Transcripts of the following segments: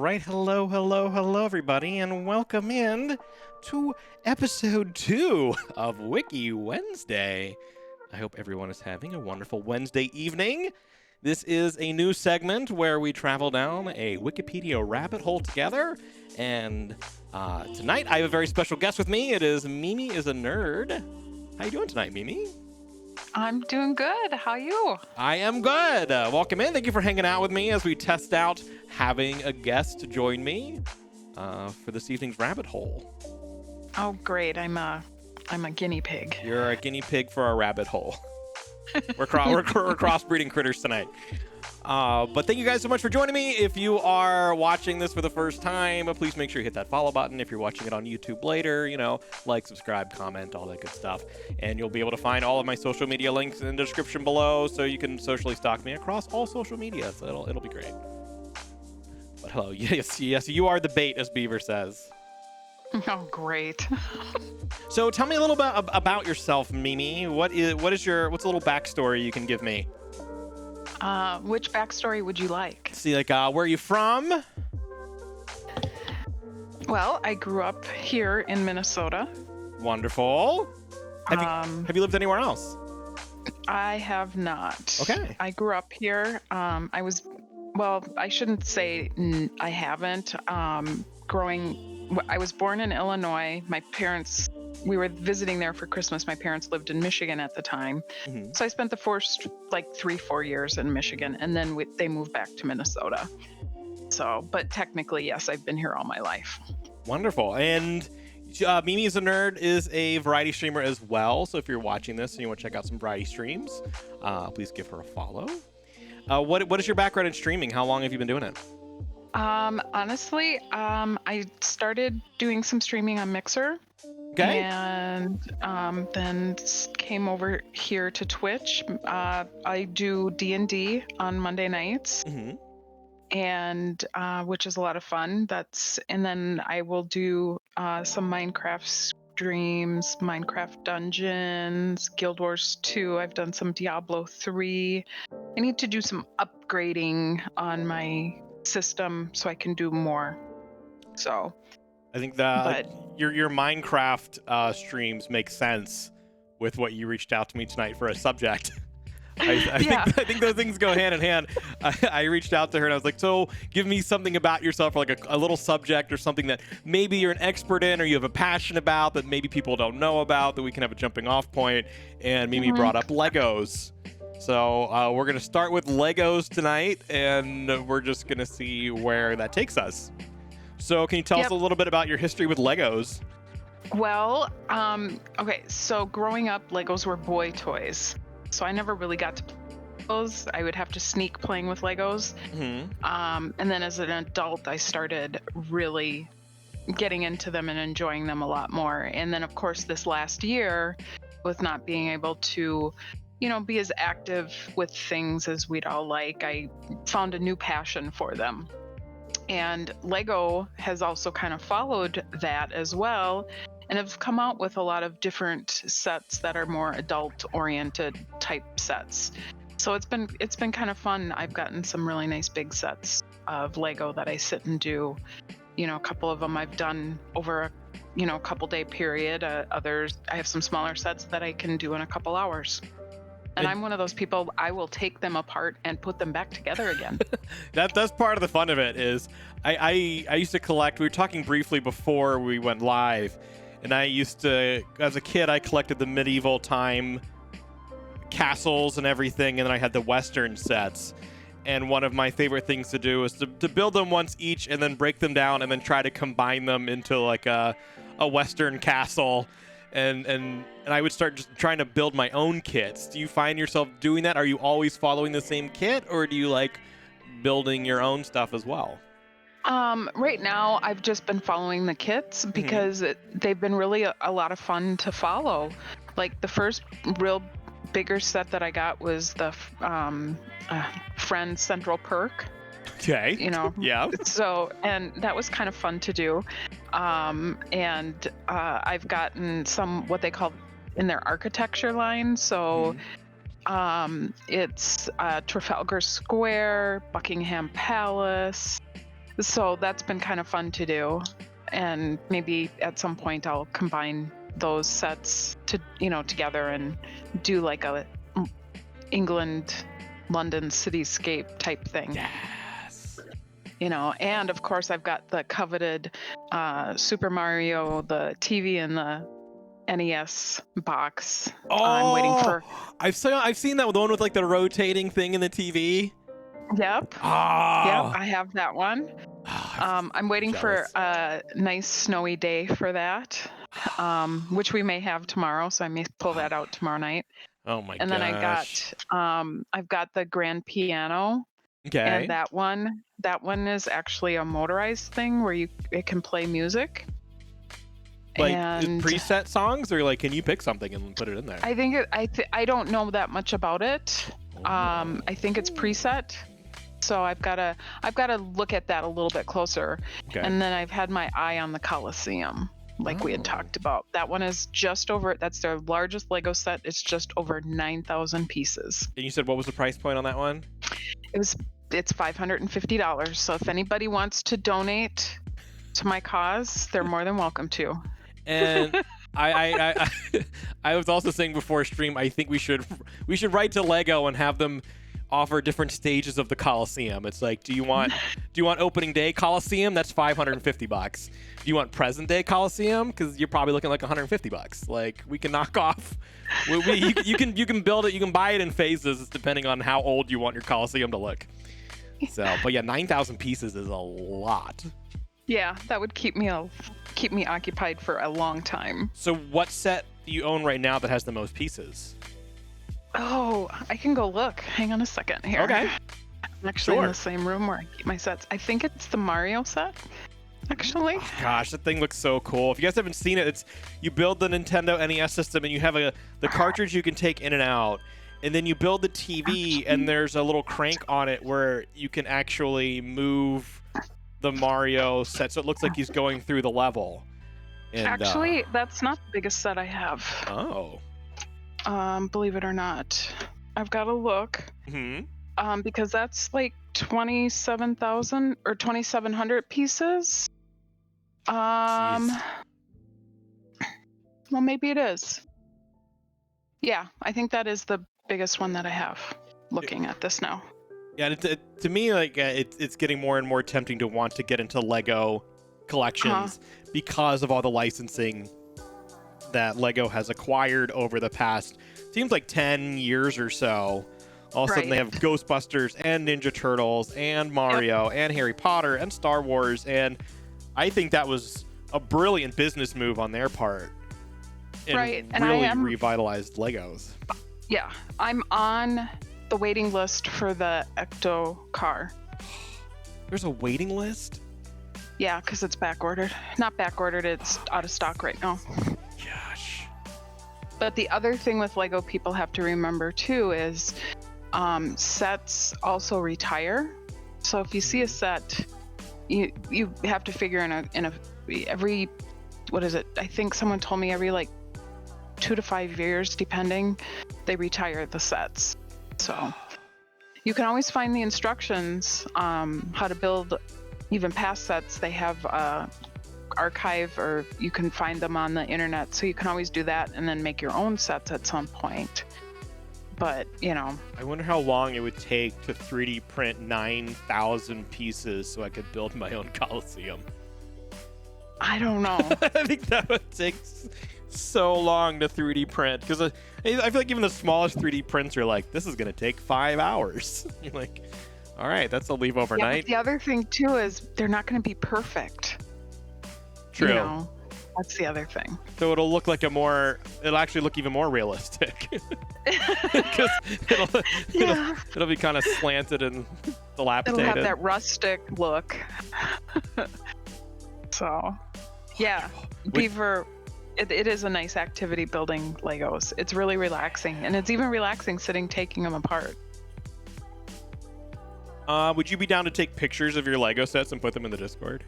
right. Hello, everybody, and welcome in to episode 2 of Wiki-Wednesday. I hope everyone is having a wonderful Wednesday evening. This is a new segment where we travel down a Wikipedia rabbit hole together, and tonight I have a very special guest with me. It is mimiisanerd. How you doing tonight, Mimi? I'm doing good. How are you? I am good. Welcome in. Thank you for hanging out with me as we test out having a guest to join me for this evening's rabbit hole. Oh, great. I'm a guinea pig. You're a guinea pig for our rabbit hole. We're crossbreeding critters tonight. But thank you guys so much for joining me. If you are watching this for the first time, please make sure you hit that follow button. If you're watching it on YouTube later, like, subscribe, comment, all that good stuff. And you'll be able to find all of my social media links in the description below, so you can socially stalk me across all social media. So it'll be great. But hello, yes, you are the bait, as Beaver says. Oh, great. So tell me a little bit about yourself, Mimi. What's a little backstory you can give me? Which backstory would you like? See, where are you from? Well, I grew up here in Minnesota. Wonderful. Have you lived anywhere else? I have not. Okay. I grew up here. I shouldn't say I haven't. I was born in Illinois. My parents, we were visiting there for Christmas. My parents lived in Michigan at the time. Mm-hmm. So I spent the first 3-4 years in Michigan, and then they moved back to Minnesota. So, but technically, yes, I've been here all my life. Wonderful. And mimiisanerd is a variety streamer as well. So if you're watching this and you want to check out some variety streams, please give her a follow. What is your background in streaming? How long have you been doing it? Honestly, I started doing some streaming on Mixer. Okay. And then came over here to Twitch. I do D&D on Monday nights. Mm-hmm. And which is a lot of fun. And then I will do some Minecraft streams, Minecraft Dungeons, Guild Wars 2. I've done some Diablo 3. I need to do some upgrading on my system so I can do more. So I think that your Minecraft streams make sense with what you reached out to me tonight for a subject. I think those things go hand in hand. I reached out to her and I was like, so give me something about yourself, or like a little subject or something that maybe you're an expert in or you have a passion about that maybe people don't know about, that we can have a jumping off point. And Mimi brought up Legos. So we're going to start with Legos tonight, and we're just going to see where that takes us. So can you tell us a little bit about your history with Legos? Well, okay, so growing up, Legos were boy toys. So I never really got to play with those. I would have to sneak playing with Legos. Mm-hmm. And then as an adult, I started really getting into them and enjoying them a lot more. And then, of course, this last year, with not being able to be as active with things as we'd all like, I found a new passion for them. And Lego has also kind of followed that as well, and have come out with a lot of different sets that are more adult-oriented type sets. So it's been kind of fun. I've gotten some really nice big sets of Lego that I sit and do. A couple of them I've done over a couple day period. Others, I have some smaller sets that I can do in a couple hours. And I'm one of those people, I will take them apart and put them back together again. That's part of the fun of it. Is I used to collect, we were talking briefly before we went live, and I used to, as a kid, I collected the medieval time castles and everything, and then I had the Western sets. And one of my favorite things to do is to build them once each and then break them down and then try to combine them into like a Western castle. And I would start just trying to build my own kits. Do you find yourself doing that? Are you always following the same kit, or do you like building your own stuff as well? Right now, I've just been following the kits because they've been really a lot of fun to follow. Like the first real bigger set that I got was the Friend Central Perk. Okay. Yeah. So, and that was kind of fun to do. And I've gotten some what they call in their architecture line. So it's Trafalgar Square, Buckingham Palace, So that's been kind of fun to do. And maybe at some point I'll combine those sets together and do like a England, London cityscape type thing. Yes. And of course I've got the coveted Super Mario, the TV and the NES box. Oh, I'm waiting for. I've seen that, the one with like the rotating thing in the TV. Yep. Oh. Yep, I have that one. I'm waiting for a nice snowy day for that, which we may have tomorrow, so I may pull that out tomorrow night. Oh my and gosh. then I've got the grand piano. Okay. And that one is actually a motorized thing where it can play music. Like and preset songs, or like can you pick something and put it in there? I think I don't know that much about it. I think it's preset. So I've got to look at that a little bit closer. Okay. And then I've had my eye on the Coliseum, like we had talked about. That one is that's their largest Lego set. It's just over 9,000 pieces. And you said what was the price point on that one? It's $550. So if anybody wants to donate to my cause, they're more than welcome to. And I was also saying before stream, I think we should write to Lego and have them offer different stages of the Coliseum. It's like, do you want opening day Coliseum? That's $550. Do you want present day Coliseum? Because you're probably looking like $150. Like, we can knock off. You can build it. You can buy it in phases depending on how old you want your Coliseum to look. So, but yeah, 9,000 pieces is a lot. Yeah, that would keep me occupied for a long time. So, what set do you own right now that has the most pieces? Oh, I can go look. Hang on a second here. Okay. I'm actually in the same room where I keep my sets. I think it's the Mario set, actually. Oh, gosh, that thing looks so cool. If you guys haven't seen it, you build the Nintendo NES system and you have the cartridge you can take in and out. And then you build the TV and there's a little crank on it where you can actually move the Mario set so it looks like he's going through the level. And, actually, that's not the biggest set I have. Oh. Believe it or not. I've got to look. Mm-hmm. Because that's like 27,000 or 2,700 pieces. Jeez. Well, maybe it is. Yeah, I think that is the biggest one that I have. Looking at this now. Yeah, to me, like it's getting more and more tempting to want to get into Lego collections because of all the licensing that Lego has acquired over the past, seems like 10 years or so. All of a sudden they have Ghostbusters and Ninja Turtles and Mario and Harry Potter and Star Wars, and I think that was a brilliant business move on their part. And really revitalized Legos. Yeah, I'm on the waiting list for the Ecto car. There's a waiting list? Yeah, because it's back-ordered. Not back-ordered, it's out of stock right now. Gosh. But the other thing with Lego people have to remember too is sets also retire. So if you see a set, you have to figure in a every, what is it? I think someone told me every like 2 to 5 years, depending, they retire the sets. So you can always find the instructions how to build even past sets. They have archive, or you can find them on the internet, so you can always do that and then make your own sets at some point. But I wonder how long it would take to 3D print 9,000 pieces so I could build my own Coliseum. I don't know. I think that would take so long to 3D print, because I feel like even the smallest 3D prints are like, this is going to take 5 hours. You're like, all right, that's a leave overnight. Yeah, but the other thing too is they're not going to be perfect. True. That's the other thing. So it'll actually look even more realistic. Because it'll be kind of slanted and dilapidated. It'll have that rustic look. So, yeah, Beaver, it is a nice activity building Legos. It's really relaxing, and it's even relaxing taking them apart. Would you be down to take pictures of your Lego sets and put them in the Discord?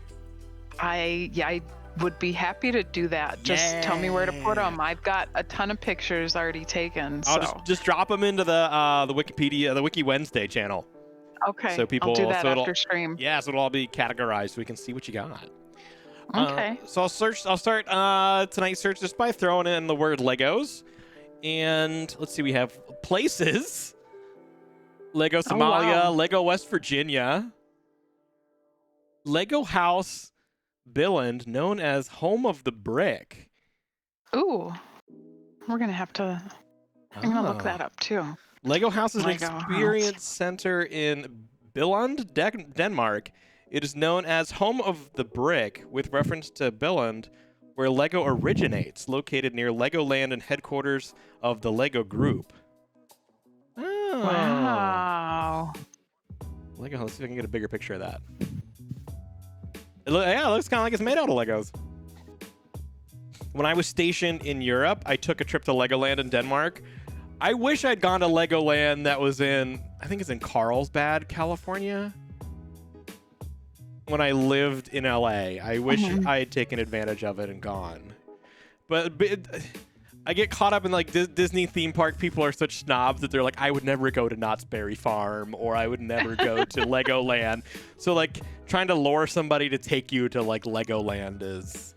I would be happy to do that. Just tell me where to put them. I've got a ton of pictures already taken. I'll just drop them into the Wikipedia, the Wiki-Wednesday channel. Okay. So people, I'll do that so after stream. yeah, so it'll all be categorized so we can see what you got. Okay. So I'll start tonight's search just by throwing in the word Legos. And let's see, we have places. Lego Somalia, wow. Lego West Virginia, Lego House Billund, known as Home of the Brick. Ooh. We're going to have to... I'm going to look that up, too. Lego House is an Lego experience House. center in Billund, Denmark. It is known as Home of the Brick, with reference to Billund, where Lego originates, located near Legoland and headquarters of the Lego Group. Oh. Wow. Lego, let's see if I can get a bigger picture of that. It looks kind of like it's made out of Legos. When I was stationed in Europe, I took a trip to Legoland in Denmark. I wish I'd gone to Legoland that was in, I think it's in Carlsbad, California. When I lived in LA, I wish I had taken advantage of it and gone. But I get caught up in like Disney theme park people are such snobs that they're like, I would never go to Knott's Berry Farm, or I would never go to Legoland. So like trying to lure somebody to take you to like Legoland is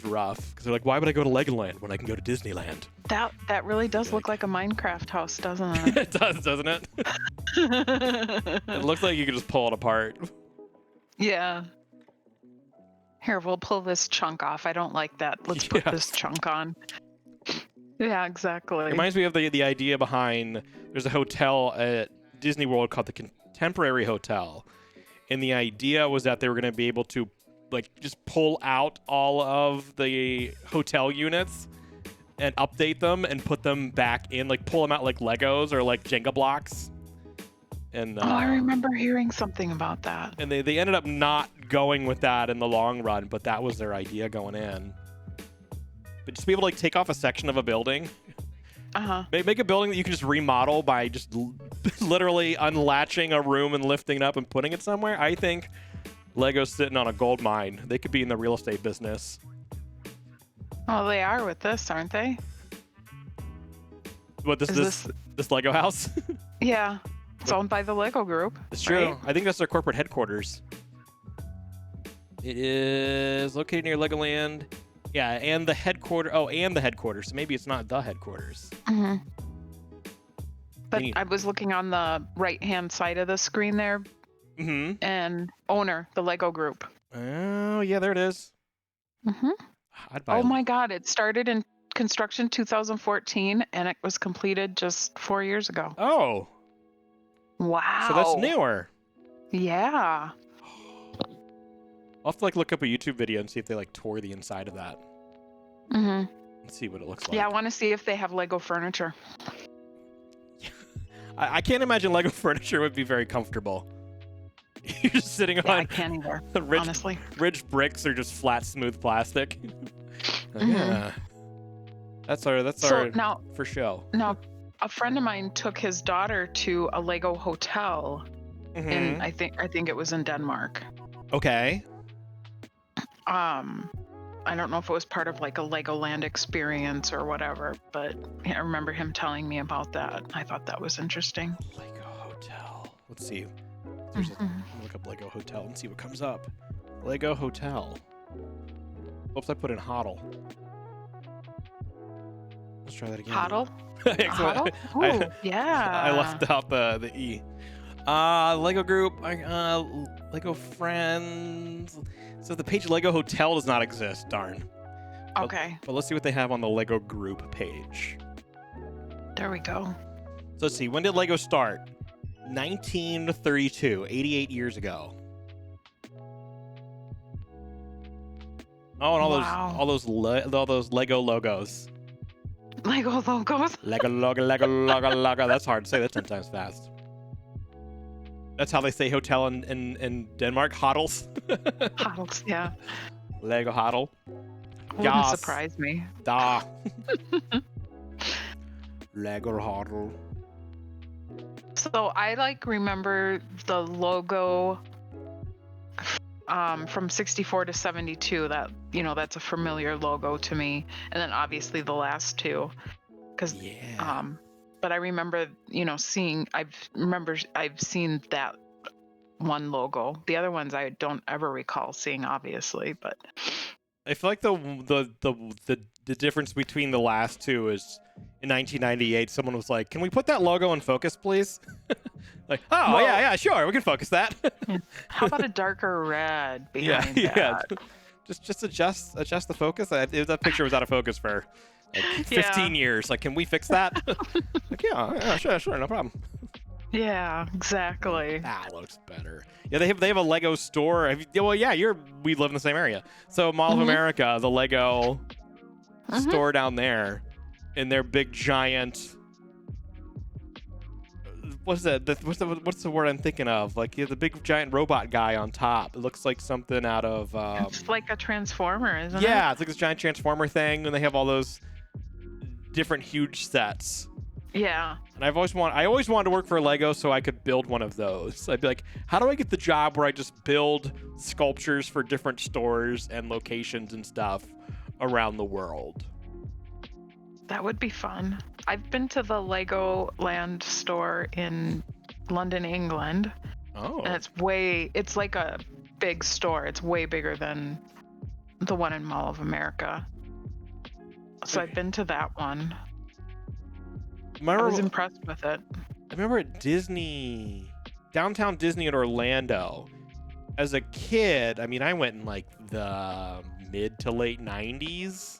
rough, because they're like, why would I go to Legoland when I can go to Disneyland? That really does look like a Minecraft house, doesn't it? It does, doesn't it? It looks like you could just pull it apart. Yeah. Here, we'll pull this chunk off. I don't like that. Let's put this chunk on. Yeah, exactly. It reminds me of the idea behind, there's a hotel at Disney World called the Contemporary Hotel. And the idea was that they were going to be able to like just pull out all of the hotel units and update them and put them back in, like pull them out like Legos or like Jenga blocks. And I remember hearing something about that. And they ended up not going with that in the long run, but that was their idea going in. But just be able to like take off a section of a building. Make a building that you can just remodel by just literally unlatching a room and lifting it up and putting it somewhere. I think Lego's sitting on a gold mine. They could be in the real estate business. Oh, they are with this, aren't they? What, this Lego house? Yeah. It's owned by the Lego Group. It's true. Right? I think that's their corporate headquarters. It is located near Legoland. Yeah, and the headquarters. Oh, and the headquarters. So maybe it's not the headquarters. But I was looking on the right-hand side of the screen there. And owner, the Lego Group. Oh, yeah, there it is. Oh my God, it started in construction 2014 and it was completed just 4 years ago. Oh. Wow. So that's newer. Yeah. I'll have to like look up a YouTube video and see if they like tore the inside of that. Let's see what it looks like. Yeah, I want to see if they have Lego furniture. I can't imagine Lego furniture would be very comfortable. You're just sitting on. I can't either. Honestly. Ridged bricks or just flat, smooth plastic. Yeah. That's our now, for show. Now, a friend of mine took his daughter to a Lego hotel, and I think it was in Denmark. Okay. I don't know if it was part of like a Legoland experience or whatever, but I remember him telling me about that. I thought that was interesting. Lego hotel. Let's see. There's look up Lego hotel and see what comes up. Lego hotel. Oops, I put in HODL. Let's try that again. HODL? HODL? Ooh, yeah. I left out the E. Lego Group, Lego Friends. So the page Lego Hotel does not exist, darn. Okay. But let's see what they have on the Lego Group page. There we go. So let's see, when did Lego start? 1932, 88 years ago. Oh, and all those Lego logos. Lego logos? Lego logo. That's hard to say that 10 times fast. That's how they say hotel in Denmark. HODLs. HODLs, yeah. Lego HODL. Wouldn't surprise me. Da. Lego HODL. So I remember the logo from 64 to 72. That that's a familiar logo to me, and then obviously the last two, because but I remember, I've seen that one logo. The other ones I don't ever recall seeing, obviously, but I feel like the difference between the last two is in 1998, someone was like, "Can we put that logo in focus, please?" Like, oh Well- yeah, sure, we can focus that. how about a darker red behind that? yeah. Just adjust the focus. That picture was out of focus for like 15 years. Like, can we fix that? Like, yeah, sure, no problem. Yeah, exactly. That looks better. Yeah, they have a Lego store. We live in the same area. So Mall of America, the Lego store down there, in their big giant. What's that? What's the word I'm thinking of? Like, the big giant robot guy on top. It looks like something out of. It's like a transformer, isn't it? Yeah, it's like this giant transformer thing, and they have all those different huge sets. Yeah. And I always wanted to work for Lego so I could build one of those. I'd be like, how do I get the job where I just build sculptures for different stores and locations and stuff around the world? That would be fun. I've been to the Legoland store in London, England. Oh. And it's like a big store. It's way bigger than the one in Mall of America. So I've been to that one. I was impressed with it. I remember at downtown Disney in Orlando, as a kid, I went in like the mid to late 90s.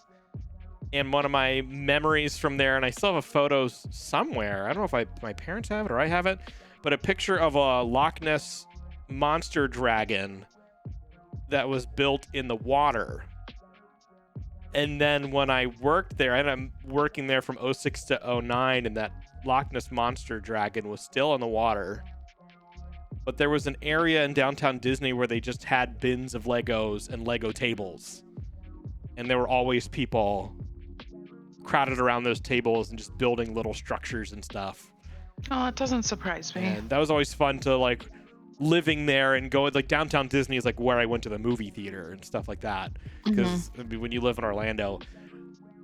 And one of my memories from there, and I still have a photo somewhere. I don't know if my parents have it or I have it, but a picture of a Loch Ness monster dragon that was built in the water. And then when I worked there, I ended up working there from 06 to 09, and that Loch Ness monster dragon was still in the water. But there was an area in downtown Disney where they just had bins of Legos and Lego tables. And there were always people crowded around those tables and just building little structures and stuff. Oh, it doesn't surprise me. And that was always fun to like living there and go, like downtown Disney is like where I went to the movie theater and stuff like that. Because when you live in Orlando,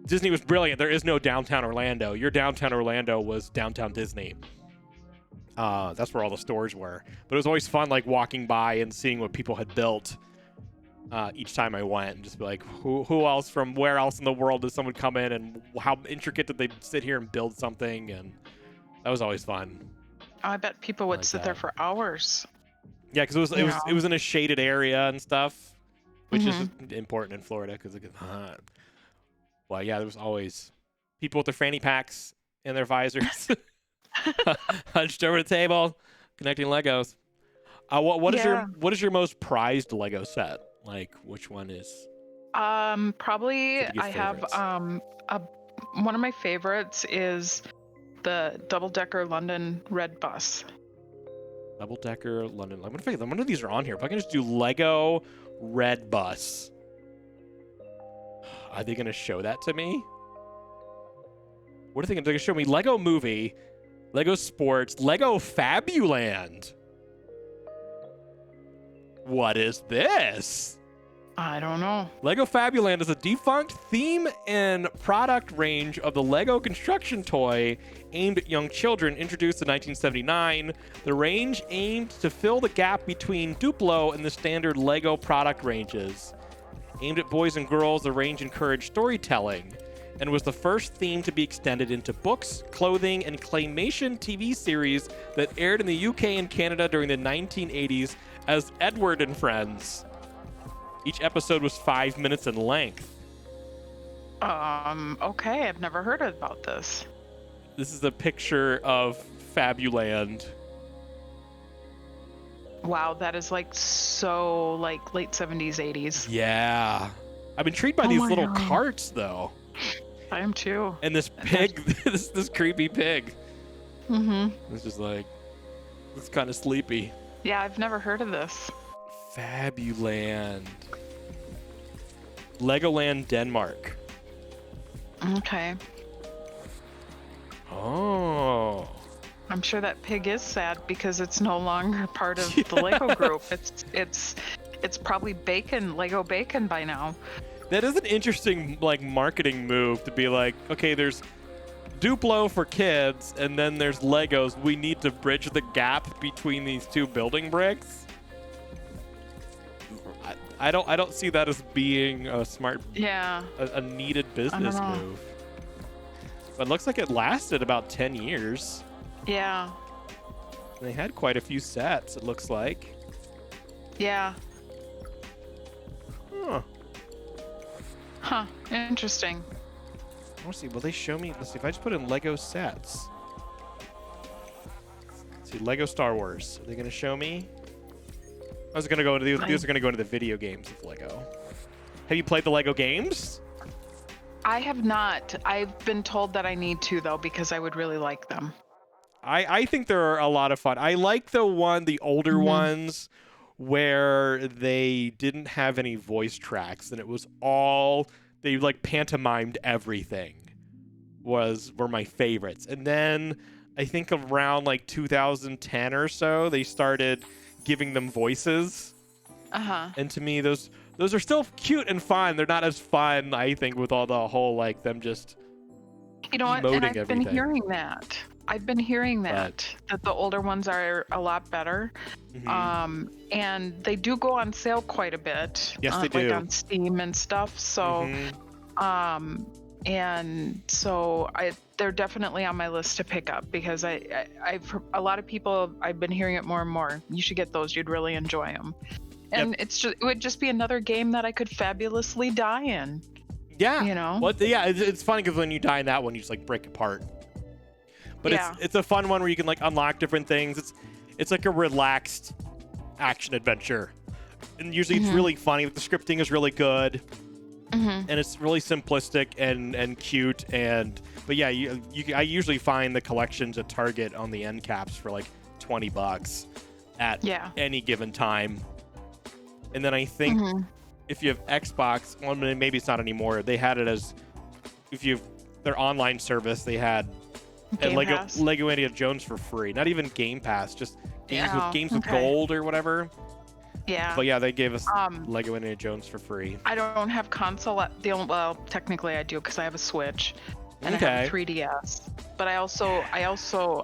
Disney was brilliant. There is no downtown Orlando. Your downtown Orlando was downtown Disney. That's where all the stores were. But it was always fun like walking by and seeing what people had built each time I went, and just be like, who else from where else in the world did someone come in, and how intricate did they sit here and build something? And that was always fun. Oh, I bet people would sit there for hours. Yeah, because it was in a shaded area and stuff, which is important in Florida because it gets hot. Well, yeah, there was always people with their fanny packs and their visors hunched over the table, connecting Legos. What is your most prized Lego set? Like, which one is? Probably I have one of my favorites is the double-decker London red bus. Double-decker London. I wonder if these are on here. If I can just do Lego red bus, are they going to show that to me? What are they going to show me? Lego movie, Lego sports, Lego Fabuland. What is this? I don't know. Lego Fabuland is a defunct theme and product range of the Lego construction toy aimed at young children, introduced in 1979. The range aimed to fill the gap between Duplo and the standard Lego product ranges. Aimed at boys and girls, the range encouraged storytelling and was the first theme to be extended into books, clothing, and claymation TV series that aired in the UK and Canada during the 1980s as Edward and Friends. Each episode was 5 minutes in length. Okay, I've never heard about this. This is a picture of Fabuland. Wow, that is like so like late 70s, 80s. Yeah. I'm intrigued by these little carts, though. I am too. And this pig, this creepy pig. It's just like, it's kind of sleepy. Yeah, I've never heard of this. Fabuland. Legoland, Denmark. Okay. Oh. I'm sure that pig is sad because it's no longer part of the Lego group. It's probably Lego bacon by now. That is an interesting like marketing move to be like, okay, there's Duplo for kids, and then there's Legos. We need to bridge the gap between these two building bricks. I don't see that as being a smart, a needed business move. But it looks like it lasted about 10 years. Yeah. They had quite a few sets, it looks like. Yeah. Huh. Interesting. I want to see, will they show me? Let's see, if I just put in Lego sets. Let's see, Lego Star Wars. Are they going to show me? I was going to go into these are going to go into the video games of Lego. Have you played the Lego games? I have not. I've been told that I need to, though, because I would really like them. I think they're a lot of fun. I like the older ones where they didn't have any voice tracks and it was all, they like pantomimed everything were my favorites. And then I think around like 2010 or so, they started giving them voices. And to me, those are still cute and fun. They're not as fun, I think, with all the whole like them just emoting and I've everything. been hearing that. That the older ones are a lot better. And they do go on sale quite a bit. Yes, they do. Like on Steam and stuff. So, and so they're definitely on my list to pick up because I've a lot of people, I've been hearing it more and more. You should get those. You'd really enjoy them. And it would just be another game that I could fabulously die in. Yeah. You know? Well, yeah, it's funny because when you die in that one, you just like break apart. But it's a fun one where you can like unlock different things. It's like a relaxed action adventure. And usually it's really funny. The scripting is really good. And it's really simplistic and cute. But yeah, I usually find the collections at Target on the end caps for like $20 at any given time. And then I think if you have Xbox, well, maybe it's not anymore. They had it as their online service. They had Lego Indiana Jones for free. Not even Game Pass, just games with gold or whatever. Yeah. But yeah, they gave us Lego Indiana Jones for free. I don't have console. Well, technically I do because I have a Switch and I have a 3DS. But I also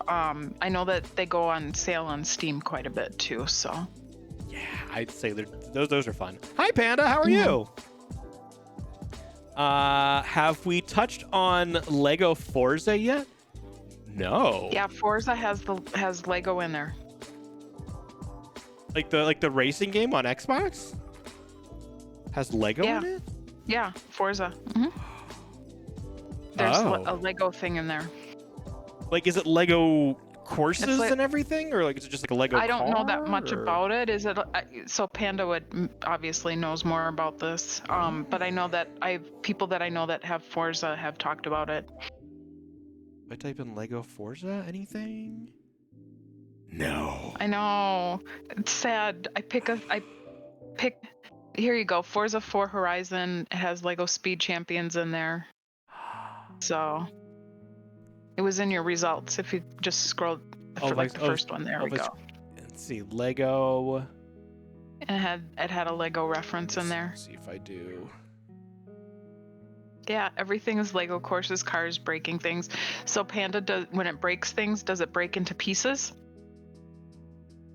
I know that they go on sale on Steam quite a bit too. So. Yeah, I'd say those are fun. Hi, Panda. How are you? Have we touched on Lego Forza yet? No. Yeah, Forza has Lego in there. Like the racing game on Xbox has Lego in it? Yeah, Forza. There's a Lego thing in there. Like, is it Lego courses and everything, or like is it just like a Lego? I don't know that much about it. Is it so? Panda would obviously knows more about this. But I know that people that I know that have Forza have talked about it. If I type in Lego Forza, anything? No. I know. It's sad. I pick. Here you go. Forza 4 Horizon has Lego Speed Champions in there. So it was in your results. If you just scroll for the first one, there we go. Let's see, Lego. And it had a Lego reference in there. Let's see if I do. Yeah, everything is Lego courses, cars, breaking things. So Panda when it breaks things, does it break into pieces?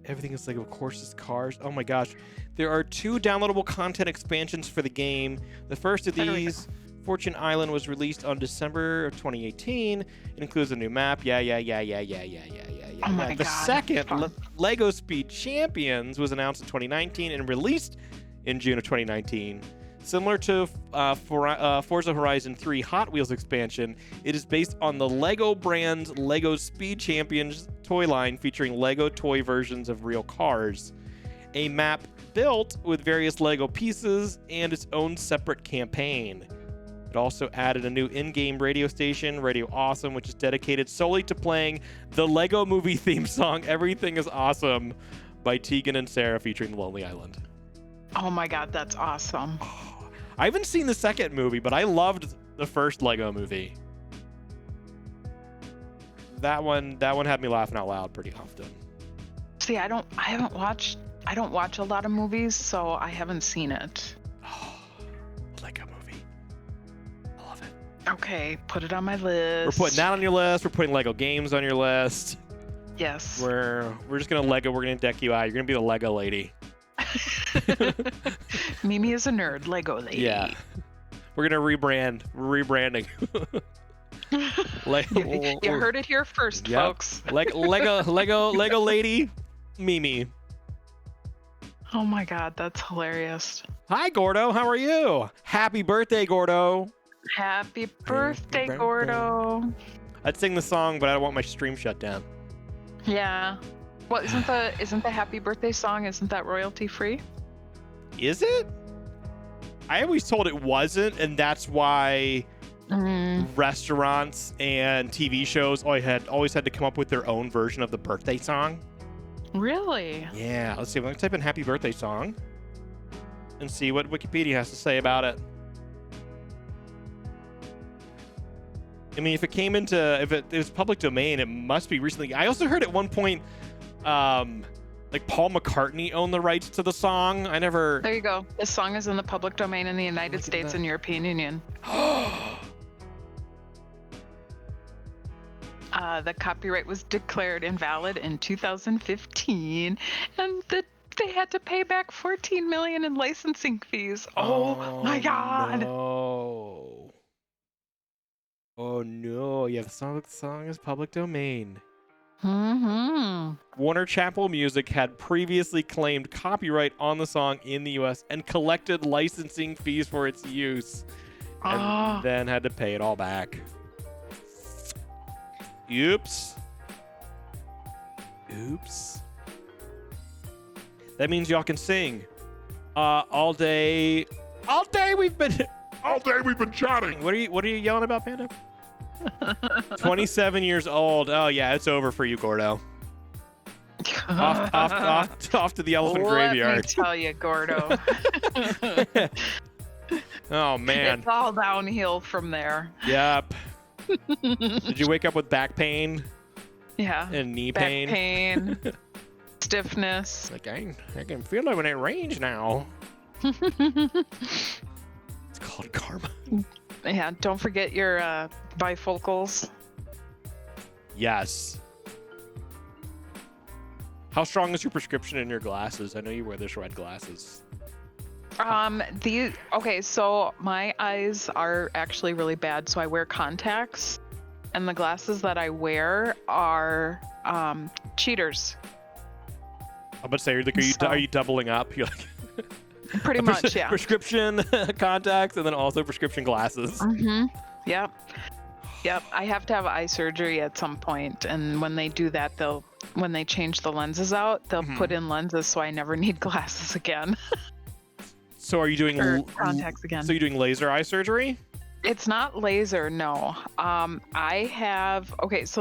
Everything is Lego courses, cars. Oh my gosh. There are 2 downloadable content expansions for the game. The first of these, Fortune Island, was released on December of 2018. It includes a new map. Yeah. Oh my God. The second, Lego Speed Champions, was announced in 2019 and released in June of 2019. Similar to Forza Horizon 3 Hot Wheels expansion, it is based on the Lego brand's Lego Speed Champions toy line, featuring Lego toy versions of real cars, a map built with various Lego pieces, and its own separate campaign. It also added a new in-game radio station, Radio Awesome, which is dedicated solely to playing the Lego movie theme song, Everything is Awesome, by Tegan and Sarah, featuring The Lonely Island. Oh my God, that's awesome. I haven't seen the second movie, but I loved the first Lego movie. That one had me laughing out loud pretty often. See, I don't watch a lot of movies, so I haven't seen it. Oh, Lego movie. I love it. Okay, put it on my list. We're putting that on your list. We're putting Lego games on your list. Yes. We're just gonna Lego. We're gonna deck you out. You're gonna be the Lego lady. Mimi is a nerd, Lego lady. Yeah. We're gonna rebrand. We're rebranding. You heard it here first, folks. Lego lady, Mimi. Oh my God, that's hilarious. Hi, Gordo. How are you? Happy birthday, Gordo. Happy birthday, Gordo. I'd sing the song, but I don't want my stream shut down. Yeah. Well, isn't the happy birthday song, isn't that royalty free? Is it? I always told it wasn't, and that's why restaurants and TV shows always had to come up with their own version of the birthday song. Really? Yeah. Let's see. I'm gonna type in happy birthday song and see what Wikipedia has to say about it. I mean, if it was public domain, it must be recently. I also heard at one point, like Paul McCartney owned the rights to the song. There you go. This song is in the public domain in the United States and European Union. The copyright was declared invalid in 2015, and they had to pay back $14 million in licensing fees. Oh my God! No. Oh no! Yeah, the song is public domain. Warner Chappell Music had previously claimed copyright on the song in the U.S. and collected licensing fees for its use, and then had to pay it all back. Oops. That means y'all can sing. All day we've been chatting. What are you yelling about, Panda? 27 years old. Oh yeah, it's over for you, Gordo. off to the elephant graveyard. Let me tell you, Gordo. Oh man. It's all downhill from there. Yep. Did you wake up with back pain? Yeah. And knee back pain? Stiffness. Like I can feel it when it rains now. It's called karma. Yeah, don't forget your bifocals. Yes. How strong is your prescription in your glasses? I know you wear those red glasses. So my eyes are actually really bad, so I wear contacts, and the glasses that I wear are cheaters. I'm about to say, are you doubling up? You're like pretty much, yeah. Prescription contacts and then also prescription glasses. Yep. I have to have eye surgery at some point, and when they do that, when they change the lenses out, they'll put in lenses so I never need glasses again. So are you doing contacts again? So you're doing laser eye surgery? It's not laser, no. So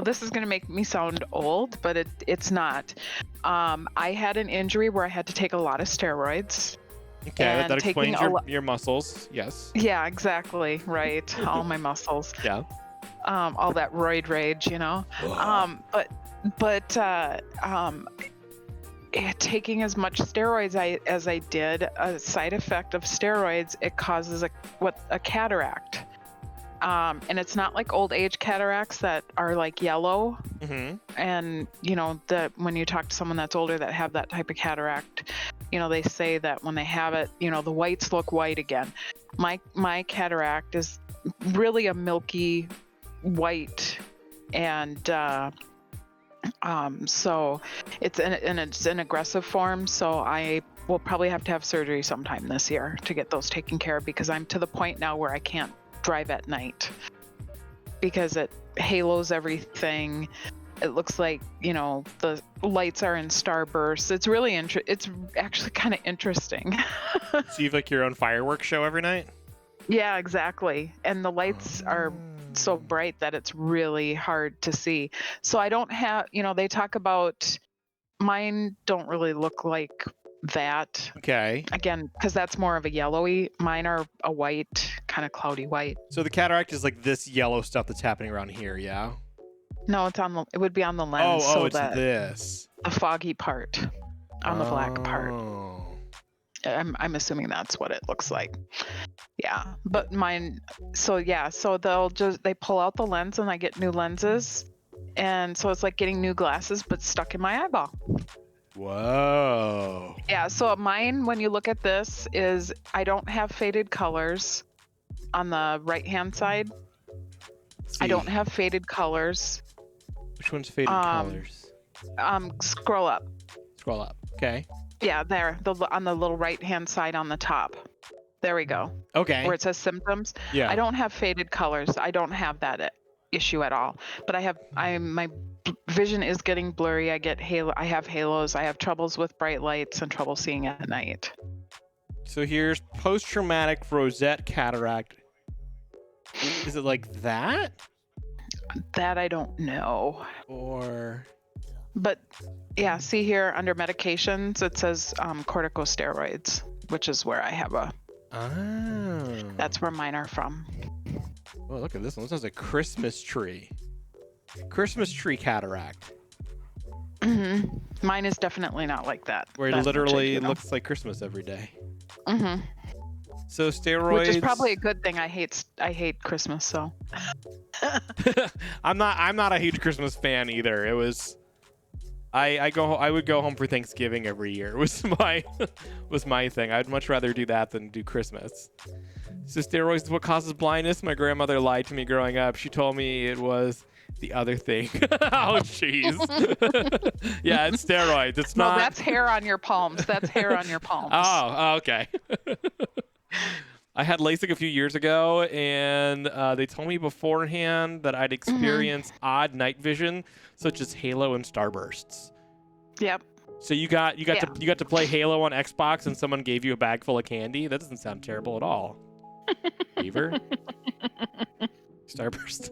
this is going to make me sound old, but it's not. I had an injury where I had to take a lot of steroids. Okay, that explains your muscles. Yes. Yeah, exactly. Right. All my muscles. Yeah. All that roid rage, you know. Taking as much steroids as I did, a side effect of steroids, it causes a cataract. And it's not like old age cataracts that are like yellow. And when you talk to someone that's older that have that type of cataract, they say that when they have it, the whites look white again. My cataract is really a milky white, and so it's an aggressive form. So I will probably have to have surgery sometime this year to get those taken care of, because I'm to the point now where I can't drive at night because it halos everything. It looks like, the lights are in starbursts. It's really it's actually kind of interesting. So you have like your own fireworks show every night? Yeah, exactly. And the lights are so bright that it's really hard to see. So I don't have, they talk about, mine don't really look like that. Okay. Again, because that's more of a yellowy. Mine are a white, kind of cloudy white. So the cataract is like this yellow stuff that's happening around here, yeah? No, it would be on the lens. Oh, it's this. The foggy part on the black part. I'm assuming that's what it looks like. Yeah, but mine. So yeah, so they pull out the lens and I get new lenses, and so it's like getting new glasses but stuck in my eyeball. Whoa. Yeah, so mine, when you look at this, is I don't have faded colors on the right-hand side. I don't have faded colors. Which one's faded colors? Scroll up. Scroll up. Okay. Yeah, there, on the little right-hand side on the top. There we go. Okay. Where it says symptoms. Yeah. I don't have faded colors. I don't have that issue at all. But my vision is getting blurry. I have halos. I have troubles with bright lights and trouble seeing at night. So here's post-traumatic rosette cataract. Is it like that? That I don't know. But yeah, see here under medications, it says corticosteroids, which is where I have that's where mine are from. Oh, look at this one. This is a Christmas tree. Christmas tree cataract. Mm-hmm. Mine is definitely not like that. Where it literally looks like Christmas every day. Mm-hmm. So steroids. Which is probably a good thing. I hate Christmas, so. I'm not a huge Christmas fan either. It was. I would go home for Thanksgiving every year. Was my thing. I'd much rather do that than do Christmas. So steroids is what causes blindness. My grandmother lied to me growing up. She told me it was the other thing. Oh jeez. Yeah, it's steroids. It's not. No, that's hair on your palms. That's hair on your palms. Oh, okay. I had LASIK a few years ago, and they told me beforehand that I'd experience odd night vision, such as Halo and starbursts. Yep. So you got to play Halo on Xbox, and someone gave you a bag full of candy. That doesn't sound terrible at all. Beaver. Starburst.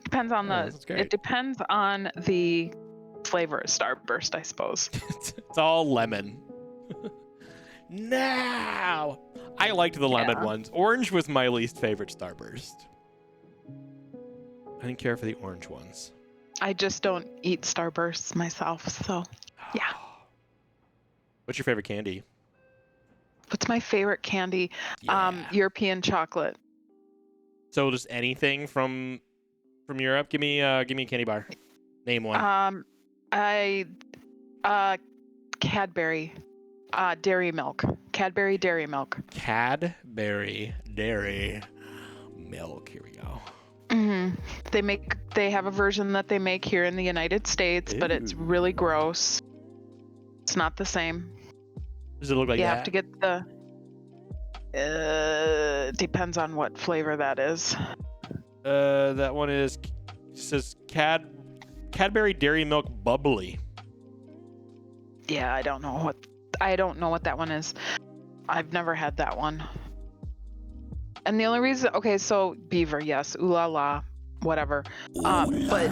Depends on it depends on the flavor of Starburst, I suppose. It's all lemon. No, I liked the lemon ones. Orange was my least favorite Starburst. I didn't care for the orange ones. I just don't eat Starbursts myself, so yeah. What's your favorite candy? What's my favorite candy? Yeah. European chocolate. So just anything from Europe? Give me a candy bar. Name one. Cadbury. Dairy milk. Cadbury dairy milk. Cadbury dairy milk. Here we go. Mm-hmm. They have a version that they make here in the United States, but it's really gross. It's not the same. Does it look like that? You have to get depends on what flavor that is. That one says Cadbury dairy milk bubbly. Yeah, I don't know what that one is. I've never had that one. And the only reason, okay, so Beaver, yes, ooh la la, whatever. But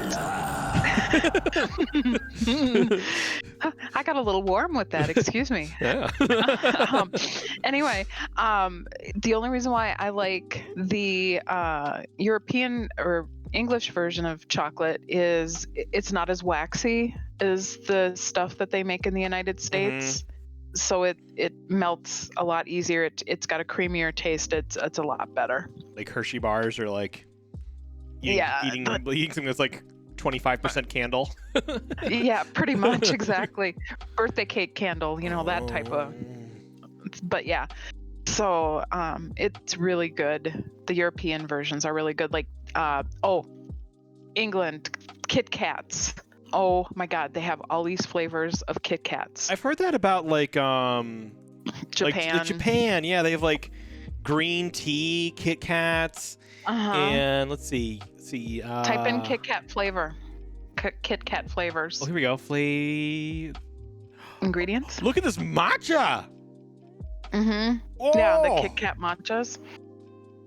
I got a little warm with that. Excuse me. Yeah. Anyway, the only reason why I like the European or English version of chocolate is it's not as waxy as the stuff that they make in the United States. So it melts a lot easier. It's got a creamier taste. It's a lot better. Like Hershey bars or like eating something that's like 25% candle. Yeah, pretty much, exactly. Birthday cake candle, that type of. But yeah, so it's really good. The European versions are really good. Like England Kit Kats. Oh my God, they have all these flavors of Kit Kats. I've heard that about Japan. Like Japan, yeah, they have like green tea Kit Kats. And let's see. Type in Kit Kat flavor. Kit Kat flavors. Oh, here we go. Ingredients. Look at this matcha. Mm-hmm. Oh! Yeah, the Kit Kat matchas.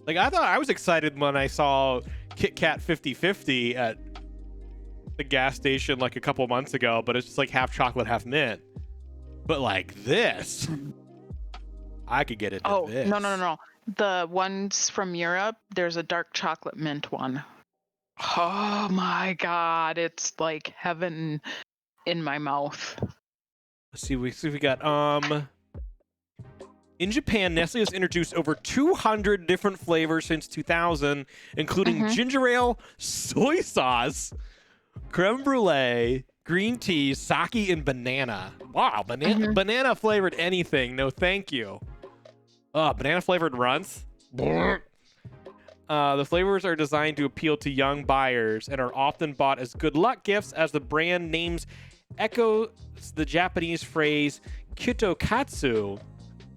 Like I thought I was excited when I saw Kit Kat 50/50 at the gas station like a couple months ago, but it's just like half chocolate, half mint. But like this, I could get into this. No. The ones from Europe, there's a dark chocolate mint one. Oh my God, it's like heaven in my mouth. Let's see. We got In Japan, Nestle has introduced over 200 different flavors since 2000, including ginger ale, soy sauce, creme brulee, green tea, sake, and banana. Wow, banana flavored anything. No, thank you. Banana flavored runts. The flavors are designed to appeal to young buyers and are often bought as good luck gifts, as the brand names echo the Japanese phrase kitokatsu,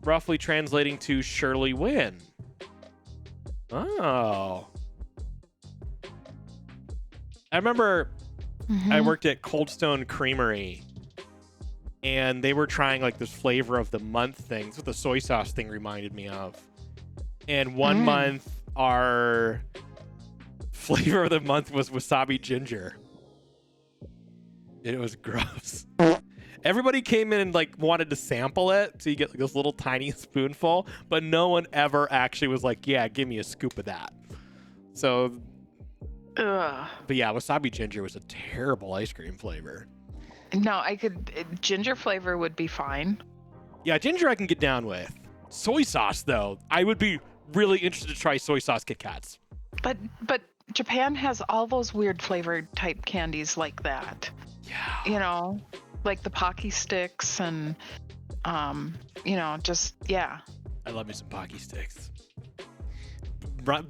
roughly translating to surely win. Oh. I remember I worked at Cold Stone Creamery, and they were trying like this flavor of the month thing. That's what the soy sauce thing reminded me of. And one month, our flavor of the month was wasabi ginger. It was gross. Everybody came in and like wanted to sample it, so you get like this little tiny spoonful, but no one ever actually was like, yeah, give me a scoop of that. So, but yeah, wasabi ginger was a terrible ice cream flavor. No, ginger flavor would be fine. Yeah, ginger I can get down with. Soy sauce, though, I would be really interested to try soy sauce Kit Kats. But Japan has all those weird flavored type candies like that. Yeah. You know, like the Pocky Sticks and, just, yeah. I love me some Pocky Sticks.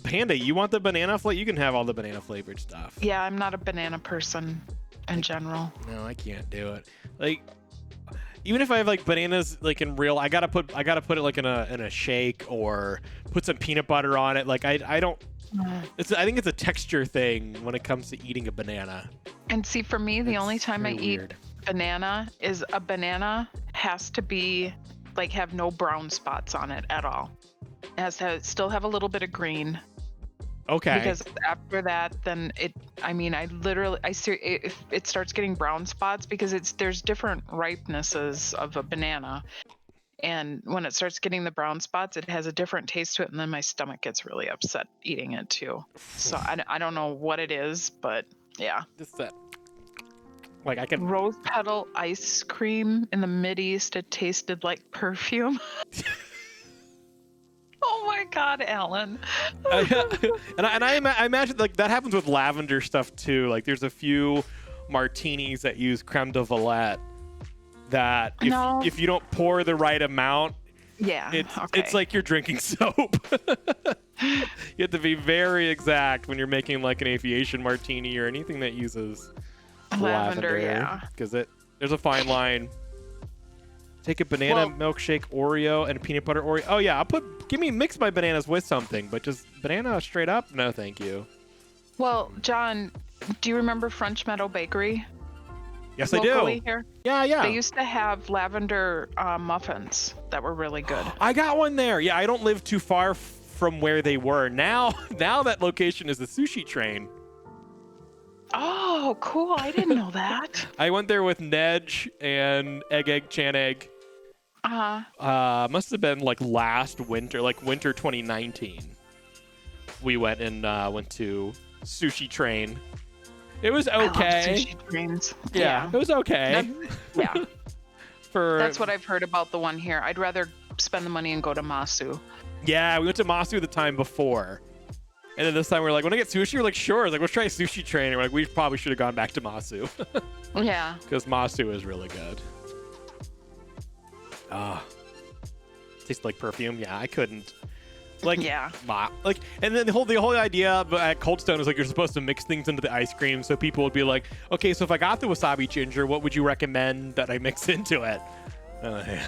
Panda, you want the banana flavor? You can have all the banana flavored stuff. Yeah, I'm not a banana person in general. No, I can't do it. Like, even if I have like bananas like in real, I gotta put it like in a shake or put some peanut butter on it. Like I don't. I think it's a texture thing when it comes to eating a banana. And see, for me, the only time I eat banana is a banana has to be like have no brown spots on it at all. It has to still have a little bit of green. Okay. Because after that, then if it starts getting brown spots, because there's different ripenesses of a banana. And when it starts getting the brown spots, it has a different taste to it, and then my stomach gets really upset eating it too. So I don't know what it is, but yeah. Just that. Like I can. Rose petal ice cream in the Mideast, it tasted like perfume. Oh my God, Alan. I imagine like that happens with lavender stuff too. Like there's a few martinis that use creme de valette that if you don't pour the right amount, it's like you're drinking soap. You have to be very exact when you're making like an aviation martini or anything that uses lavender. Yeah. Because there's a fine line. Take a banana milkshake Oreo and a peanut butter Oreo. Oh yeah, mix my bananas with something, but just banana straight up? No, thank you. Well, John, do you remember French Meadow Bakery? Yes, I do. Here? Yeah. They used to have lavender muffins that were really good. I got one there. Yeah, I don't live too far from where they were. Now that location is the sushi train. Oh, cool. I didn't know that. I went there with Nedge and Egg Chan Egg. Must have been like last winter, like winter 2019. We went to Sushi Train. It was okay. I love sushi trains. Yeah, it was okay. That's what I've heard about the one here. I'd rather spend the money and go to Masu. Yeah, we went to Masu the time before. And then this time we're like, want to get sushi? We're like, sure. Like, let's try Sushi Train. And we're like, we probably should have gone back to Masu. Yeah. Because Masu is really good. Tastes like perfume. Yeah, I couldn't. Like, yeah. Like, and then the whole idea at Cold Stone is like you're supposed to mix things into the ice cream, so people would be like, okay, so if I got the wasabi ginger, what would you recommend that I mix into it? Yeah.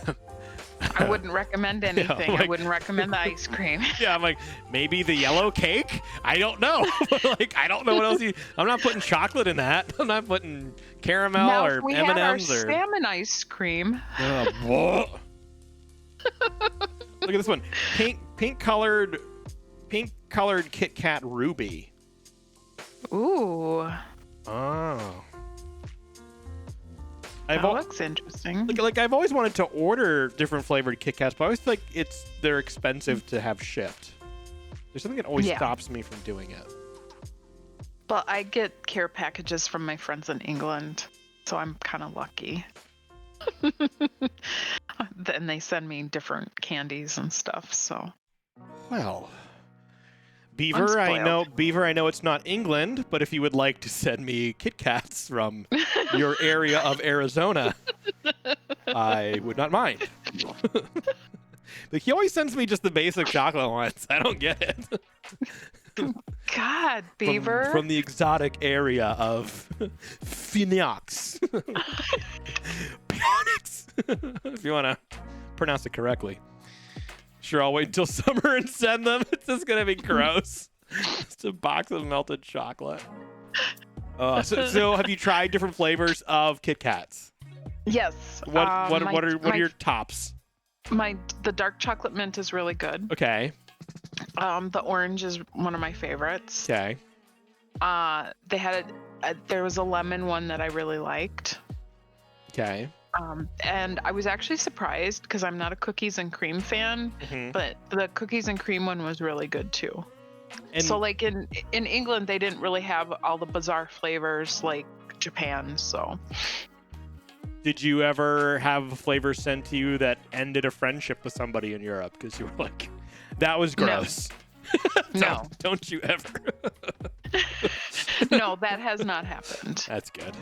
I wouldn't recommend anything. Like, I wouldn't recommend the ice cream. Yeah, I'm like, maybe the yellow cake? I don't know. Like, I don't know what else I'm not putting chocolate in that. I'm not putting caramel now, or if we M&Ms had our or salmon ice cream. Look at this one. Pink colored Kit Kat Ruby. Ooh. Oh. That looks interesting. Like I've always wanted to order different flavored Kit Kats, but I always feel like they're expensive to have shipped. There's something that always stops me from doing it. But I get care packages from my friends in England, so I'm kind of lucky. then they send me different candies and stuff. So Well, I'm Beaver, I know spoiled. it's not England, but if you would like to send me Kit Kats from your area of Arizona, I would not mind. But he always sends me just the basic chocolate ones. I don't get it. God, from Beaver. the exotic area of Phoenix. Phoenix, if you want to pronounce it correctly. Sure, I'll wait until summer and send them. It's just gonna be gross. Just a box of melted chocolate. So have you tried different flavors of Kit Kats? Yes. What are your tops? The dark chocolate mint is really good. Okay. The orange is one of my favorites. Okay. There was a lemon one that I really liked. Okay. And I was actually surprised because I'm not a cookies and cream fan, but the cookies and cream one was really good too. And so like in England, they didn't really have all the bizarre flavors like Japan. So did you ever have a flavor sent to you that ended a friendship with somebody in Europe because you were like, that was gross? No. Don't you ever. No, that has not happened. That's good.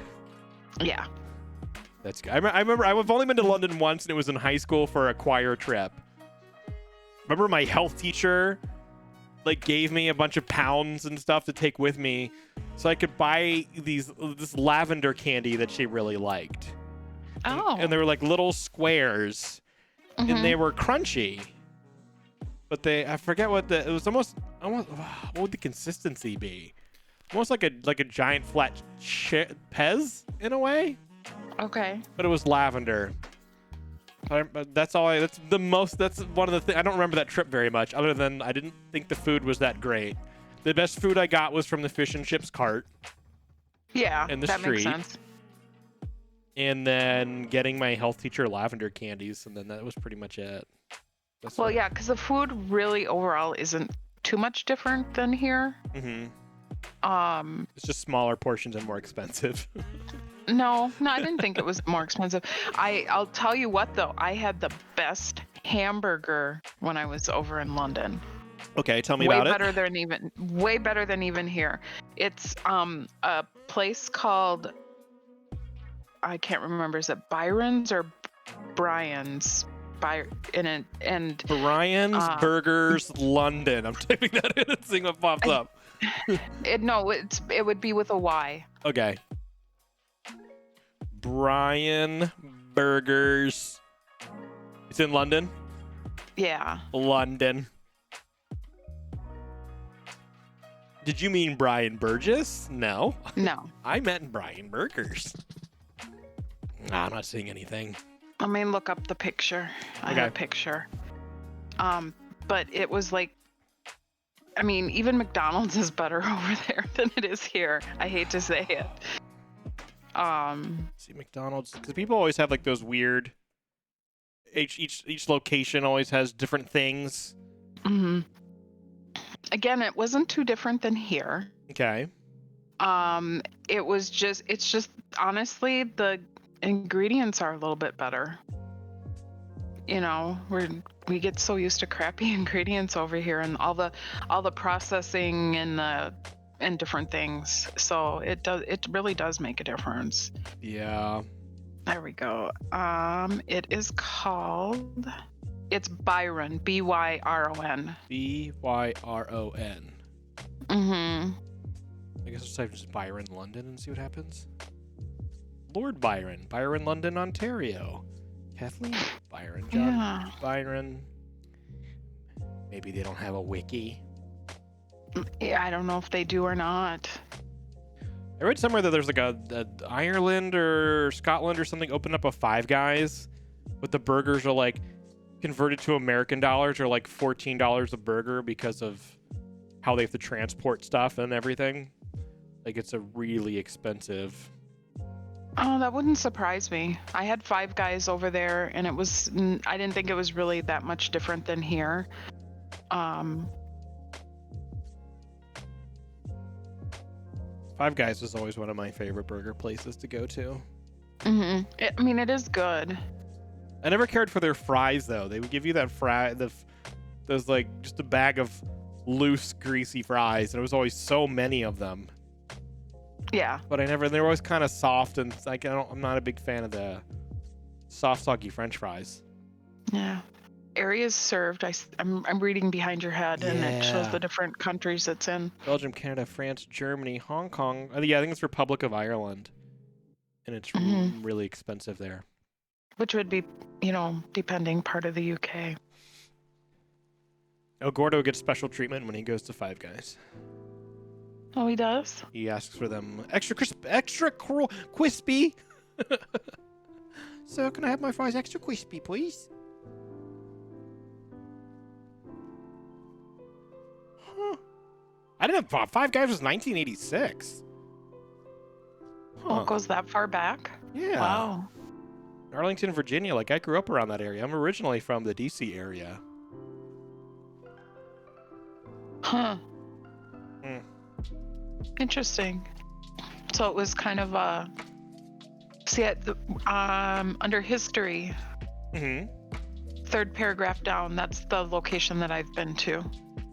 Yeah. That's good. I remember I've only been to London once, and it was in high school for a choir trip. Remember my health teacher like gave me a bunch of pounds and stuff to take with me so I could buy this lavender candy that she really liked. Oh. And they were like little squares, and they were crunchy. But I forget it was almost what would the consistency be? Almost like a giant flat Pez in a way. Okay. But it was lavender. That's one of the things. I don't remember that trip very much, other than I didn't think the food was that great. The best food I got was from the fish and chips cart. Yeah, in the that street. makes sense. And then getting my health teacher lavender candies, and then that was pretty much it. Yeah, because the food really overall isn't too much different than here. It's just smaller portions and more expensive. No, I didn't think it was more expensive. I'll tell you what though, I had the best hamburger when I was over in London. Okay, tell me about it. Way better than even here. It's a place called, I can't remember, is it Byron's or Brian's? Brian's Burgers London. I'm typing that in and seeing what pops up. It would be with a Y. Okay. Brian Burgers. It's in London? Yeah. London. Did you mean Brian Burgess? No. No. I meant Brian Burgers. Nah, I'm not seeing anything. Let me look up the picture. I have a picture. But it was like, I mean, even McDonald's is better over there than it is here. I hate to say it. See, McDonald's, because people always have like those weird. Each location always has different things. Again, it wasn't too different than here. Okay. It's just honestly the ingredients are a little bit better. You know, we get so used to crappy ingredients over here, and all the processing and different things. So it really does make a difference. Yeah. There we go. It's Byron, Byron. Byron. I guess let's type just Byron London and see what happens. Lord Byron, London, Ontario. Kathleen Byron, John Byron. Maybe they don't have a wiki. Yeah, I don't know if they do or not. I read somewhere that there's like a Ireland or Scotland or something opened up a Five Guys, but the burgers are like converted to American dollars or like $14 a burger because of how they have to transport stuff and everything. Like it's a really expensive. Oh, that wouldn't surprise me. I had Five Guys over there, and I didn't think it was really that much different than here. Five Guys was always one of my favorite burger places to go to. I mean, it is good. I never cared for their fries though. They would give you that those like just a bag of loose, greasy fries, and there was always so many of them. Yeah. But they were always kind of soft, and like I'm not a big fan of the soft, soggy French fries. Yeah. Areas served. I'm reading behind your head, and it shows the different countries it's in. Belgium, Canada, France, Germany, Hong Kong. Yeah, I think it's Republic of Ireland, and it's really expensive there. Which would be, depending, part of the UK. Oh, Gordo gets special treatment when he goes to Five Guys. Oh, he does? He asks for them extra crispy. So, can I have my fries extra crispy, please? Huh. I didn't know Five Guys was 1986. Huh. Oh, it goes that far back? Yeah. Wow. Arlington, Virginia. Like, I grew up around that area. I'm originally from the D.C. area. Huh. Interesting. So it was kind of under history, third paragraph down, that's the location that I've been to.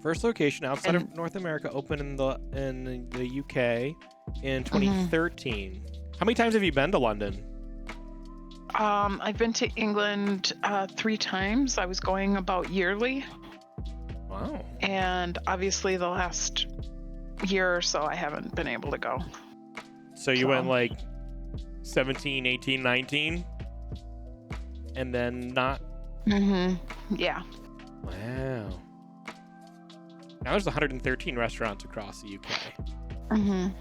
First location outside of North America opened in the UK in 2013. How many times have you been to London? I've been to England 3 times. I was going about yearly. Wow. And obviously the last year or so I haven't been able to go. So you went like 17, 18, 19? And then not? Yeah. Wow. Now there's 113 restaurants across the UK. Oh.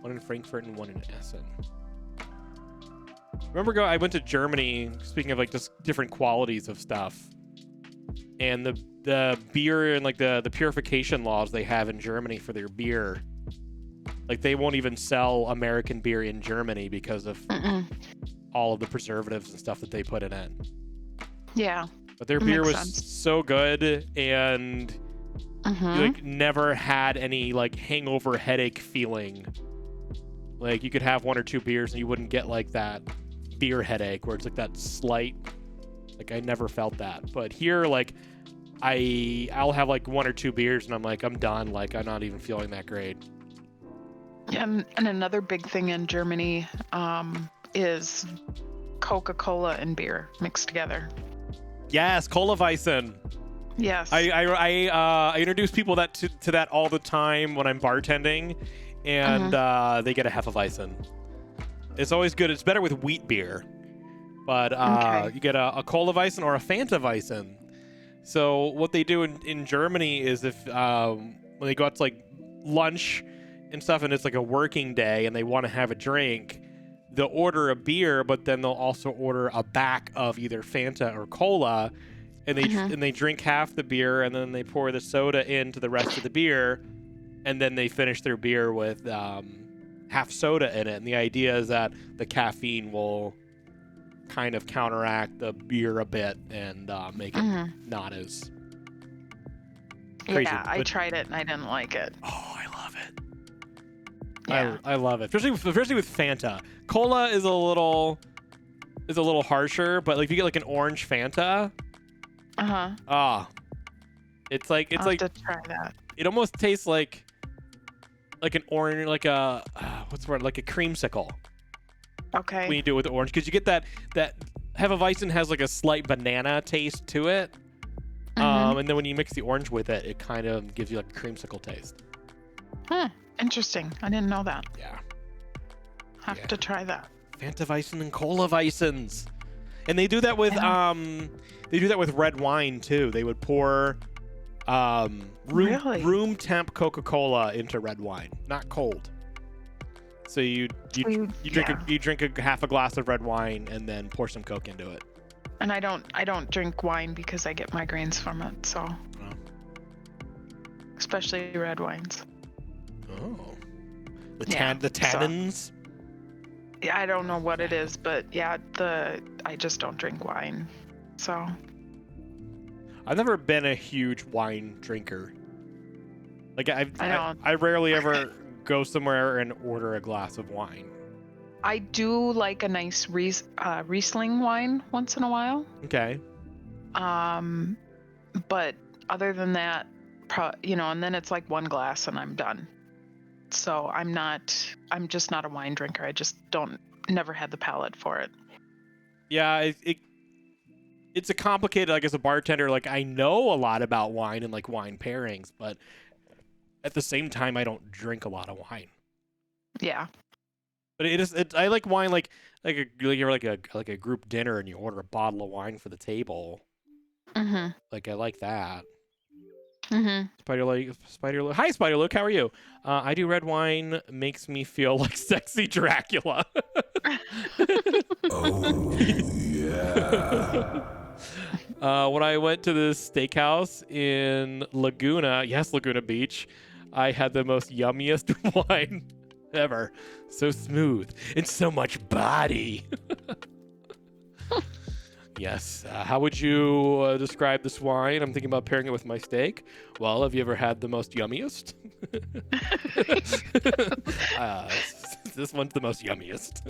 One in Frankfurt and one in Essen. I went to Germany, speaking of like just different qualities of stuff. And the beer and like the purification laws they have in Germany for their beer. Like they won't even sell American beer in Germany because of all of the preservatives and stuff that they put in it. Yeah. But their beer was so good, and you like never had any like hangover headache feeling. Like you could have 1 or 2 beers and you wouldn't get like that beer headache where it's like that slight, like I never felt that. But here, like I'll have like 1 or 2 beers and I'm like, I'm done. Like I'm not even feeling that great. Yeah, and another big thing in Germany is Coca-Cola and beer mixed together. Yes, Coliseum. Yes. I introduce people to that all the time when I'm bartending, and they get a Hefeweizen. It's always good. It's better with wheat beer, but you get a Coliseum or a Fanta Weizen. So what they do in Germany is if when they go out to like lunch and stuff, and it's like a working day, and they want to have a drink, they'll order a beer, but then they'll also order a back of either Fanta or Cola, and they drink half the beer, and then they pour the soda into the rest of the beer, and then they finish their beer with half soda in it. And the idea is that the caffeine will kind of counteract the beer a bit and make it not as crazy. Yeah, I tried it and I didn't like it. Oh, I love it. Yeah. I love it, especially with Fanta. Cola is a little harsher, but like if you get like an orange Fanta, it's like I'll have to try that. It almost tastes like an orange, like a what's the word, like a creamsicle. Okay. When you do it with the orange, because you get that Hefeweizen has like a slight banana taste to it, and then when you mix the orange with it, it kind of gives you like a creamsicle taste. Interesting. I didn't know that. Yeah. Have to try that. Fanta Weizen and Cola Weizens. And they do that with red wine too. They would pour room temp Coca-Cola into red wine, not cold. So you drink a half a glass of red wine and then pour some Coke into it. And I don't drink wine because I get migraines from it, so especially red wines. Oh. The tannins? So, yeah, I don't know what it is, but yeah, I just don't drink wine. So I've never been a huge wine drinker. Like I rarely ever go somewhere and order a glass of wine. I do like a nice Riesling wine once in a while. Okay. But other than that, and then it's like one glass and I'm done. So I'm just not a wine drinker. I just never had the palate for it. Yeah, it's a complicated, like, as a bartender, like, I know a lot about wine and like wine pairings, but at the same time, I don't drink a lot of wine. Yeah. But I like wine, like you're like a group dinner and you order a bottle of wine for the table. Mm-hmm. Like, I like that. Mm-hmm. Spider Luke. Hi, Spider Luke. How are you? I do red wine. Makes me feel like sexy Dracula. Oh, yeah. When I went to the steakhouse in Laguna Beach, I had the most yummiest wine ever. So smooth and so much body. Yes. How would you describe this wine? I'm thinking about pairing it with my steak. Well, have you ever had the most yummiest? This one's the most yummiest.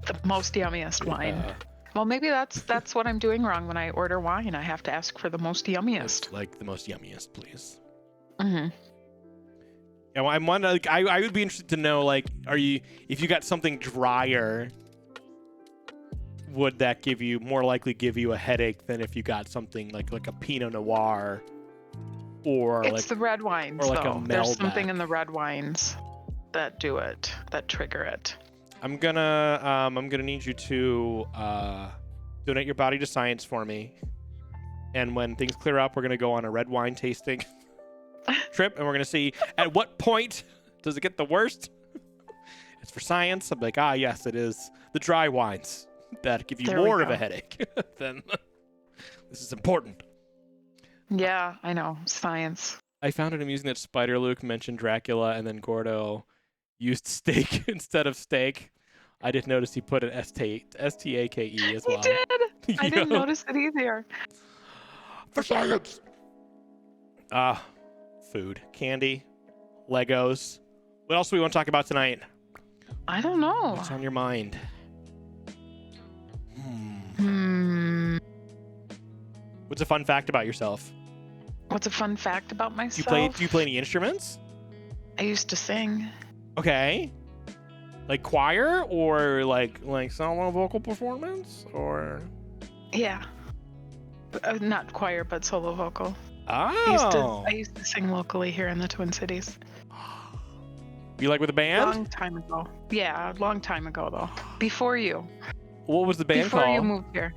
The most yummiest wine. Well, maybe that's what I'm doing wrong when I order wine. I have to ask for the most yummiest. Like the most yummiest, please. Mm-hmm. Yeah, well, I'm wondering. Like, I would be interested to know, like, if you got something drier, would that more likely give you a headache than if you got something like a Pinot Noir, or it's the red wines, or like though. a Malbec. There's something in the red wines that do it, that trigger it. I'm gonna need you to donate your body to science for me, and when things clear up, we're gonna go on a red wine tasting trip, and we're gonna see at what point does it get the worst. It's for science. I'm like, yes, it is the dry wines that give you more of a headache. Then this is important. Yeah, I know. Science. I found it amusing that Spider Luke mentioned Dracula and then Gordo used steak instead of steak. I didn't notice he put an S-T-A-K-E as well. He did. I didn't notice it either. For science. Food, candy, Legos. What else do we want to talk about tonight? I don't know. What's on your mind? What's a fun fact about yourself? What's a fun fact about myself? Do you play any instruments? I used to sing. Okay. Like choir or like solo vocal performance or? Yeah. Not choir, but solo vocal. Oh. I used to sing locally here in the Twin Cities. You like with a band? Long time ago. Yeah, a long time ago though. Before you. What was the band Before called? you moved here.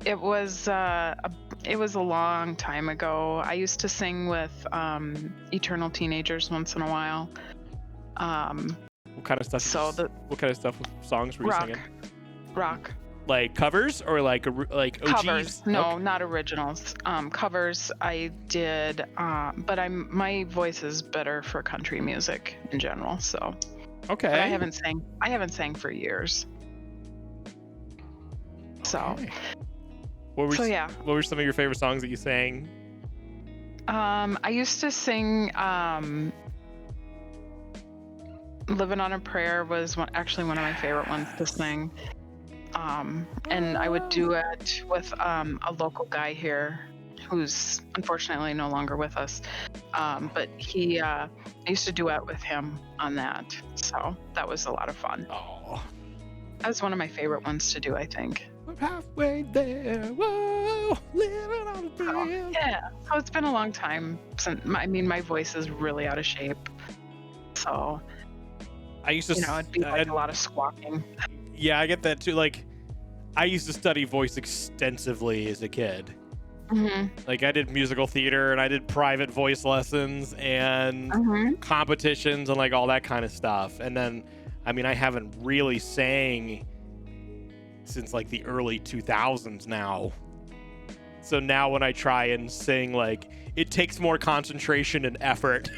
It was a long time ago. I used to sing with Eternal Teenagers once in a while. What kind of stuff? What kind of stuff? Songs were you singing? Rock. Like covers or like OGs? Covers. No, Okay. not originals. Covers I did, but my voice is better for country music in general. So. Okay. But I haven't sang for years. So. Okay. What were some of your favorite songs that you sang? I used to sing. "Living on a Prayer" was actually one of my favorite ones to sing. And I would do it with a local guy here who's unfortunately no longer with us. But I used to duet with him on that. So that was a lot of fun. Oh. That was one of my favorite ones to do, I think. We're halfway there. Whoa, living on a prayer. Yeah. So it's been a long time since, my voice is really out of shape. So, I used to, it'd be like a lot of squawking. Yeah, I get that too. Like, I used to study voice extensively as a kid. Mm-hmm. Like, I did musical theater and I did private voice lessons and competitions and like all that kind of stuff. And then, I haven't really sang since like the early 2000s now. So now when I try and sing, like, it takes more concentration and effort.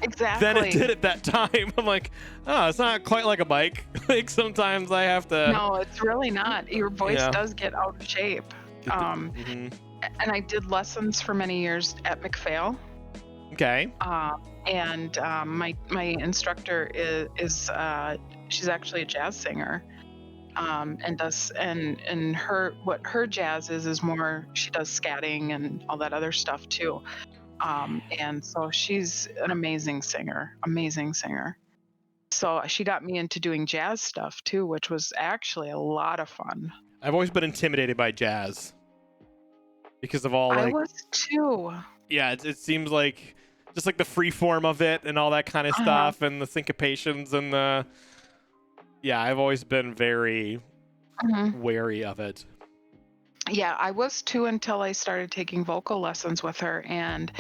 Exactly. than it did at that time. I'm like, it's not quite like a bike. Like, sometimes I have to. No, it's really not. Your voice does get out of shape. And I did lessons for many years at McPhail. Okay. And my instructor is she's actually a jazz singer, and does and what her jazz is more, she does scatting and all that other stuff too. And so she's an amazing singer. So she got me into doing jazz stuff too, which was actually a lot of fun. I've always been intimidated by jazz because of all I like, was too. yeah, it seems like just like the free form of it and all that kind of stuff and the syncopations and the, yeah, I've always been very wary of it. Yeah, I was too until I started taking vocal lessons with her. And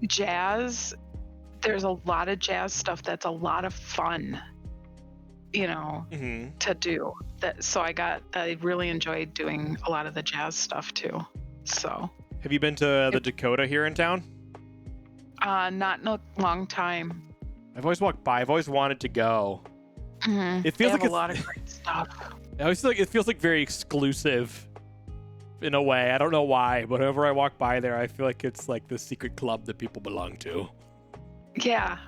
jazz, there's a lot of jazz stuff that's a lot of fun, you know, to do. So I really enjoyed doing a lot of the jazz stuff too. So. Have you been to the Dakota here in town? Not in a long time. I've always walked by. I've always wanted to go. It feels they like have a lot of great stuff. I always feel like it feels like very exclusive in a way. I don't know why, but whenever I walk by there, I feel like it's like the secret club that people belong to. Yeah,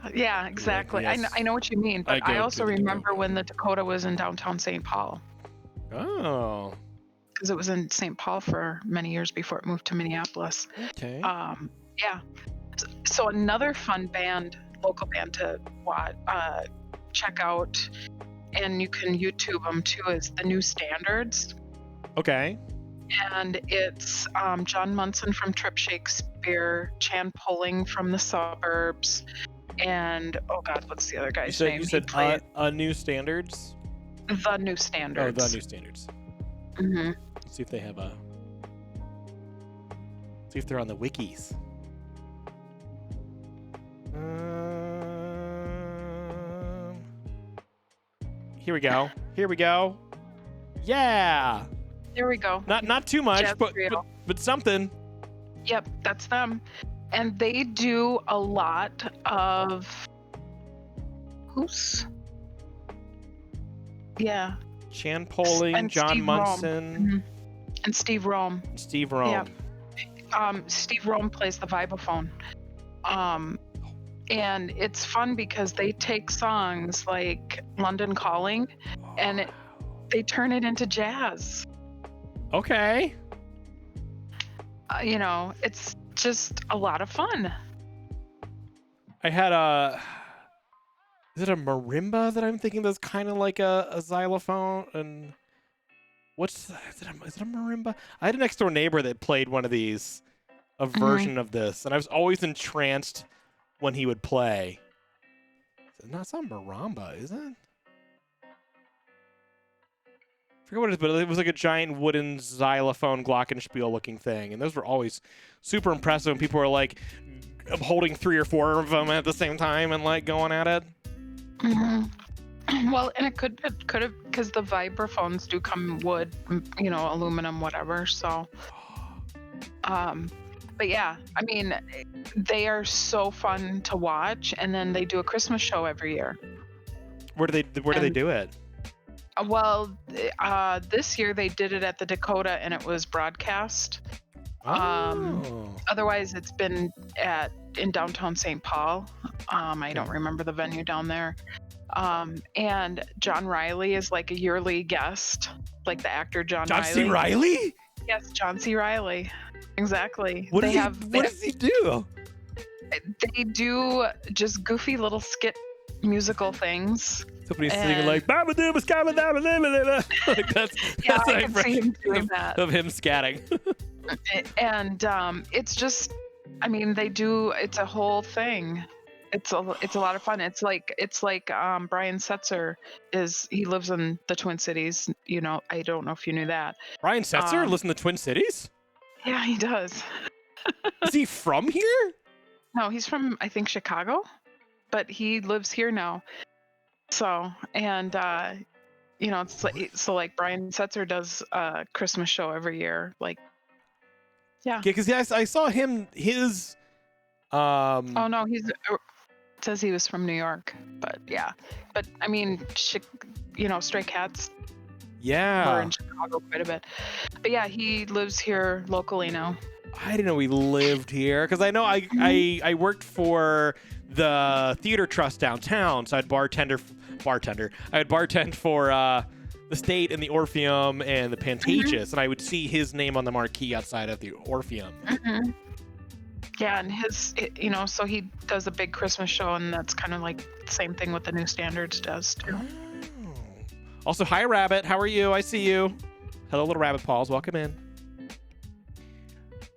exactly. Yes. I know what you mean, but I also remember when the Dakota was in downtown St. Paul. Oh. Because it was in St. Paul for many years before it moved to Minneapolis. Okay. Yeah. So another fun band, local band to watch, check out, and you can YouTube them too, is the New Standards. Okay. And it's John Munson from Trip Shakespeare, Chan Pulling from the Suburbs, and oh god, what's the other guy's name? You said New Standards? The New Standards. Oh, the New Standards. Let's see if they have see if they're on the wikis. Here we go. Yeah. There we go. Not too much, but something. Yep, that's them. And they do a lot of yeah. Chan Pulling, John Steve Munson, and Steve Rome. Yeah. Steve Rome plays the vibraphone. And it's fun because they take songs like London Calling and they turn it into jazz. Okay. You know, it's just a lot of fun. I had is it a marimba that I'm thinking that's kind of like a xylophone? And is it a marimba? I had a next door neighbor that played one of these, a version of this, and I was always entranced when he would play. It's not marimba, is it? I forget what it is, but it was like a giant wooden xylophone glockenspiel looking thing, and those were always super impressive. And people were like holding 3 or 4 of them at the same time and like going at it. Well, and it could have, because the vibraphones do come wood, you know, aluminum, whatever. So, but yeah, I mean, they are so fun to watch. And then they do a Christmas show every year. Where do they do it? Well, this year they did it at the Dakota, and it was broadcast. Otherwise, it's been in downtown St. Paul. I don't remember the venue down there. And John Riley is like a yearly guest, like the actor John Riley. John C. Riley? Yes, John C. Riley. Exactly. What does he do? They do just goofy little skit musical things. Somebody's singing like like that's I can see him doing that. Of him scatting. And it's just, I mean, it's a whole thing. It's a lot of fun. It's like Brian Setzer he lives in the Twin Cities. You know, I don't know if you knew that. Brian Setzer lives in the Twin Cities? Yeah, he does. Is he from here? No, he's from, I think, Chicago, but he lives here now. So, and you know, it's like, so like Brian Setzer does a Christmas show every year. Like, yeah. Because I saw his. Oh no, it says he was from New York, but yeah. But I mean, you know, Stray Cats. Yeah. Were in Chicago quite a bit, but yeah, he lives here locally now. I didn't know he lived here because I know I worked for the theater trust downtown. So I'd bartend for the State and the Orpheum and the Pantages, and I would see his name on the marquee outside of the Orpheum. Yeah, and so he does a big Christmas show, and that's kind of like the same thing what the New Standards does too. Oh. Also, hi Rabbit, how are you? I see you. Hello, little rabbit paws. Welcome in.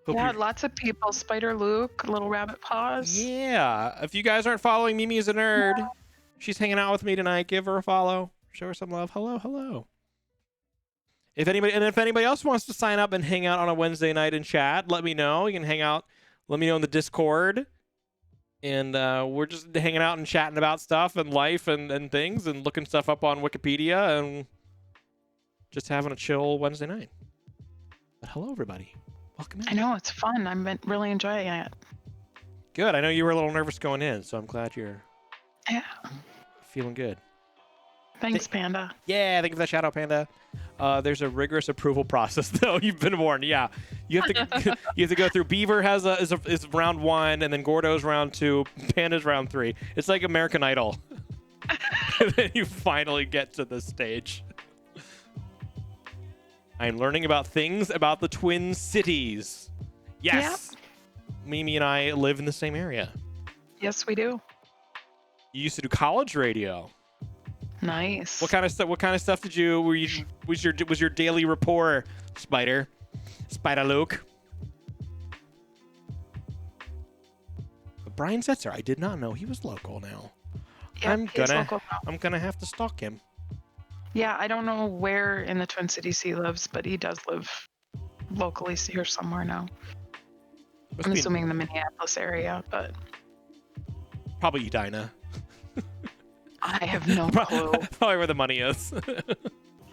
Hope Yeah, you're... lots of people. Spider Luke, Little Rabbit Paws. Yeah, if you guys aren't following Mimi is a Nerd, she's hanging out with me tonight. Give her a follow. Show her some love. Hello. If anybody else wants to sign up and hang out on a Wednesday night and chat, let me know. You can hang out. Let me know in the Discord. And we're just hanging out and chatting about stuff and life and things and looking stuff up on Wikipedia and just having a chill Wednesday night. But hello, everybody. Welcome in. I know, it's fun. I've been really enjoying it. Good. I know you were a little nervous going in, so I'm glad you're feeling good. Thanks, Panda. Yeah, thank you for that shout out, Panda. There's a rigorous approval process, though. You've been warned. Yeah, you have to you have to go through. Beaver is round 1, and then Gordo's round 2, Panda's round 3. It's like American Idol. And then you finally get to the stage. I'm learning about things about the Twin Cities. Yes, yep. Mimi and I live in the same area. Yes, we do. You used to do college radio. Nice. What kind of stuff did you? Was your daily rapport, Spider Luke? But Brian Setzer, I did not know he was local now. Yep, I'm gonna have to stalk him. Yeah, I don't know where in the Twin Cities he lives, but he does live locally here somewhere now. I'm assuming the Minneapolis area, but probably Edina. I have no clue. Probably where the money is.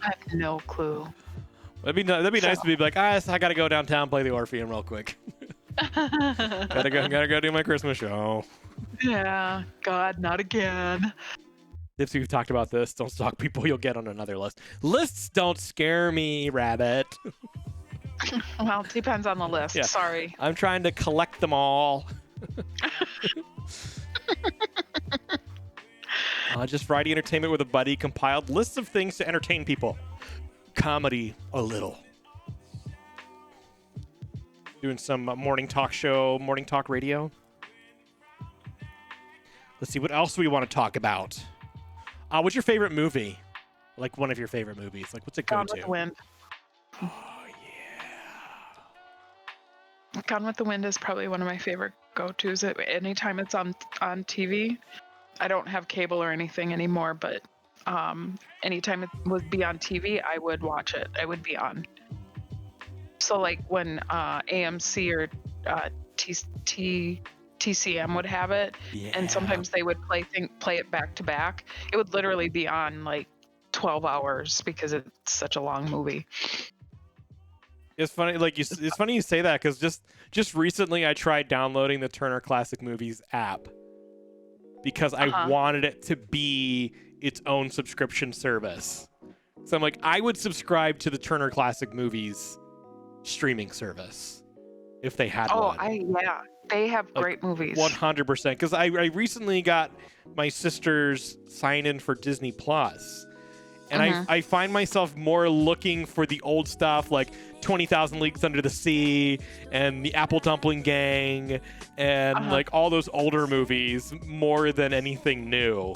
I have no clue. That'd be nice to be like, I gotta go downtown, play the Orpheum real quick. gotta go do my Christmas show. Yeah, God, not again. If we've talked about this, don't stalk people, you'll get on another list. Lists don't scare me, Rabbit. Well, it depends on the list. Yeah. Sorry. I'm trying to collect them all. Just Friday entertainment with a buddy compiled lists of things to entertain people. Comedy a little. Doing some morning talk radio. Let's see, what else do we want to talk about? What's your favorite movie? Like one of your favorite movies. Like, what's it go to? Gone with the Wind. Oh, yeah. Gone with the Wind is probably one of my favorite go-tos. Anytime it's on TV. I don't have cable or anything anymore, but anytime it would be on TV, I would watch it. I would be on. So like when AMC or TCM would have it, and sometimes they would play it back to back, it would literally be on like 12 hours because it's such a long movie. It's funny, it's funny you say that, because just recently I tried downloading the Turner Classic Movies app because I wanted it to be its own subscription service. So I'm like, I would subscribe to the Turner Classic Movies streaming service if they had one. They have great movies. 100%. Because I recently got my sister's sign in for Disney Plus. And I find myself more looking for the old stuff like 20,000 Leagues Under the Sea and the Apple Dumpling Gang and like all those older movies more than anything new.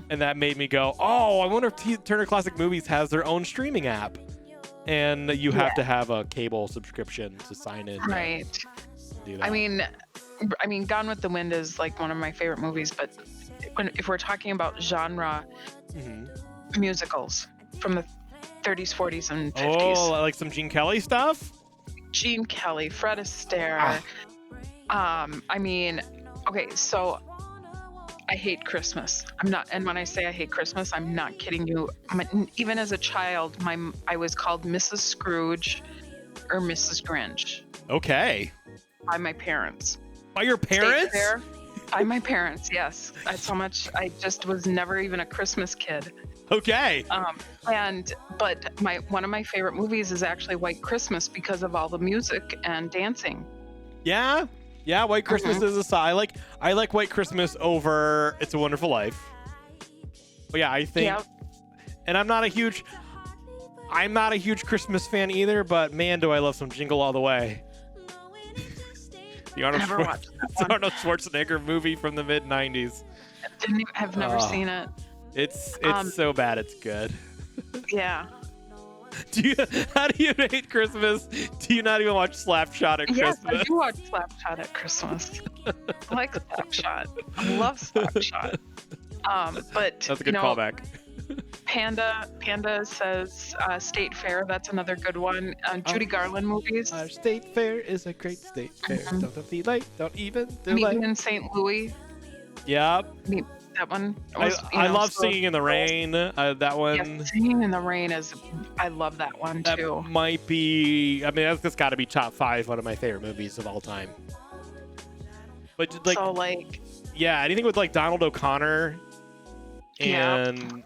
And that made me go, oh, I wonder if Turner Classic Movies has their own streaming app. And you have to have a cable subscription to sign in. Right. Do that. I mean, Gone with the Wind is like one of my favorite movies, but if we're talking about genre, musicals from the 30s, 40s, and 50s. Oh, like some Gene Kelly stuff? Gene Kelly, Fred Astaire. I mean, okay, so I hate Christmas. And when I say I hate Christmas, I'm not kidding you. Even as a child, I was called Mrs. Scrooge or Mrs. Grinch. Okay. By my parents. By your parents? By my parents, yes. That's how much I just was never even a Christmas kid. Okay. But one of my favorite movies is actually White Christmas because of all the music and dancing. Yeah? Yeah, White Christmas is a I like White Christmas over It's a Wonderful Life. But yeah, I think, and I'm not a huge Christmas fan either. But man, do I love some Jingle All the Way. The Arnold Schwarzenegger movie from the mid '90s. I've never seen it. It's so bad it's good. Yeah. How do you hate Christmas? Do you not even watch Slapshot at Christmas? Yes, I do watch Slapshot at Christmas. I like Slapshot. I love Slapshot. But that's a good callback. Panda says State Fair. That's another good one. Judy Garland movies. State Fair is a great state fair. Don't be late. Don't even do Meeting late. in St. Louis. Yep. That one. I love Singing in the Rain. That one. Yeah, Singing in the Rain I love that one too. That might be. I mean, that's got to be top 5. One of my favorite movies of all time. But yeah, anything with like Donald O'Connor. And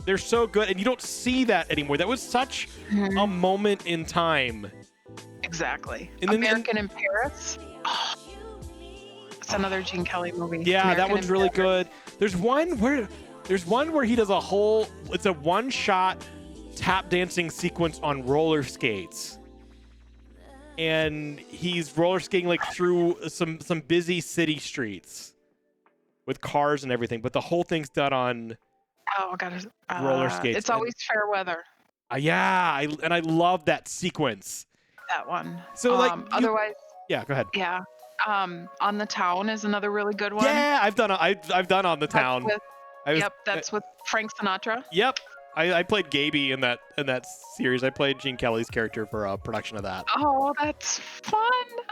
they're so good, and you don't see that anymore. That was such a moment in time. Exactly. And American in Paris. It's another Gene Kelly movie. Yeah, American that one's really good. There's one where he does it's a one-shot tap dancing sequence on roller skates. And he's roller skating like through some busy city streets with cars and everything, but the whole thing's done on roller skates. It's Always Fair Weather. I love that sequence. That one. So otherwise, yeah, go ahead. Yeah. On the Town is another really good one. Yeah, I've done On the Town. That's with Frank Sinatra. Yep. I played Gaby in that series. I played Gene Kelly's character for a production of that. Oh, that's fun.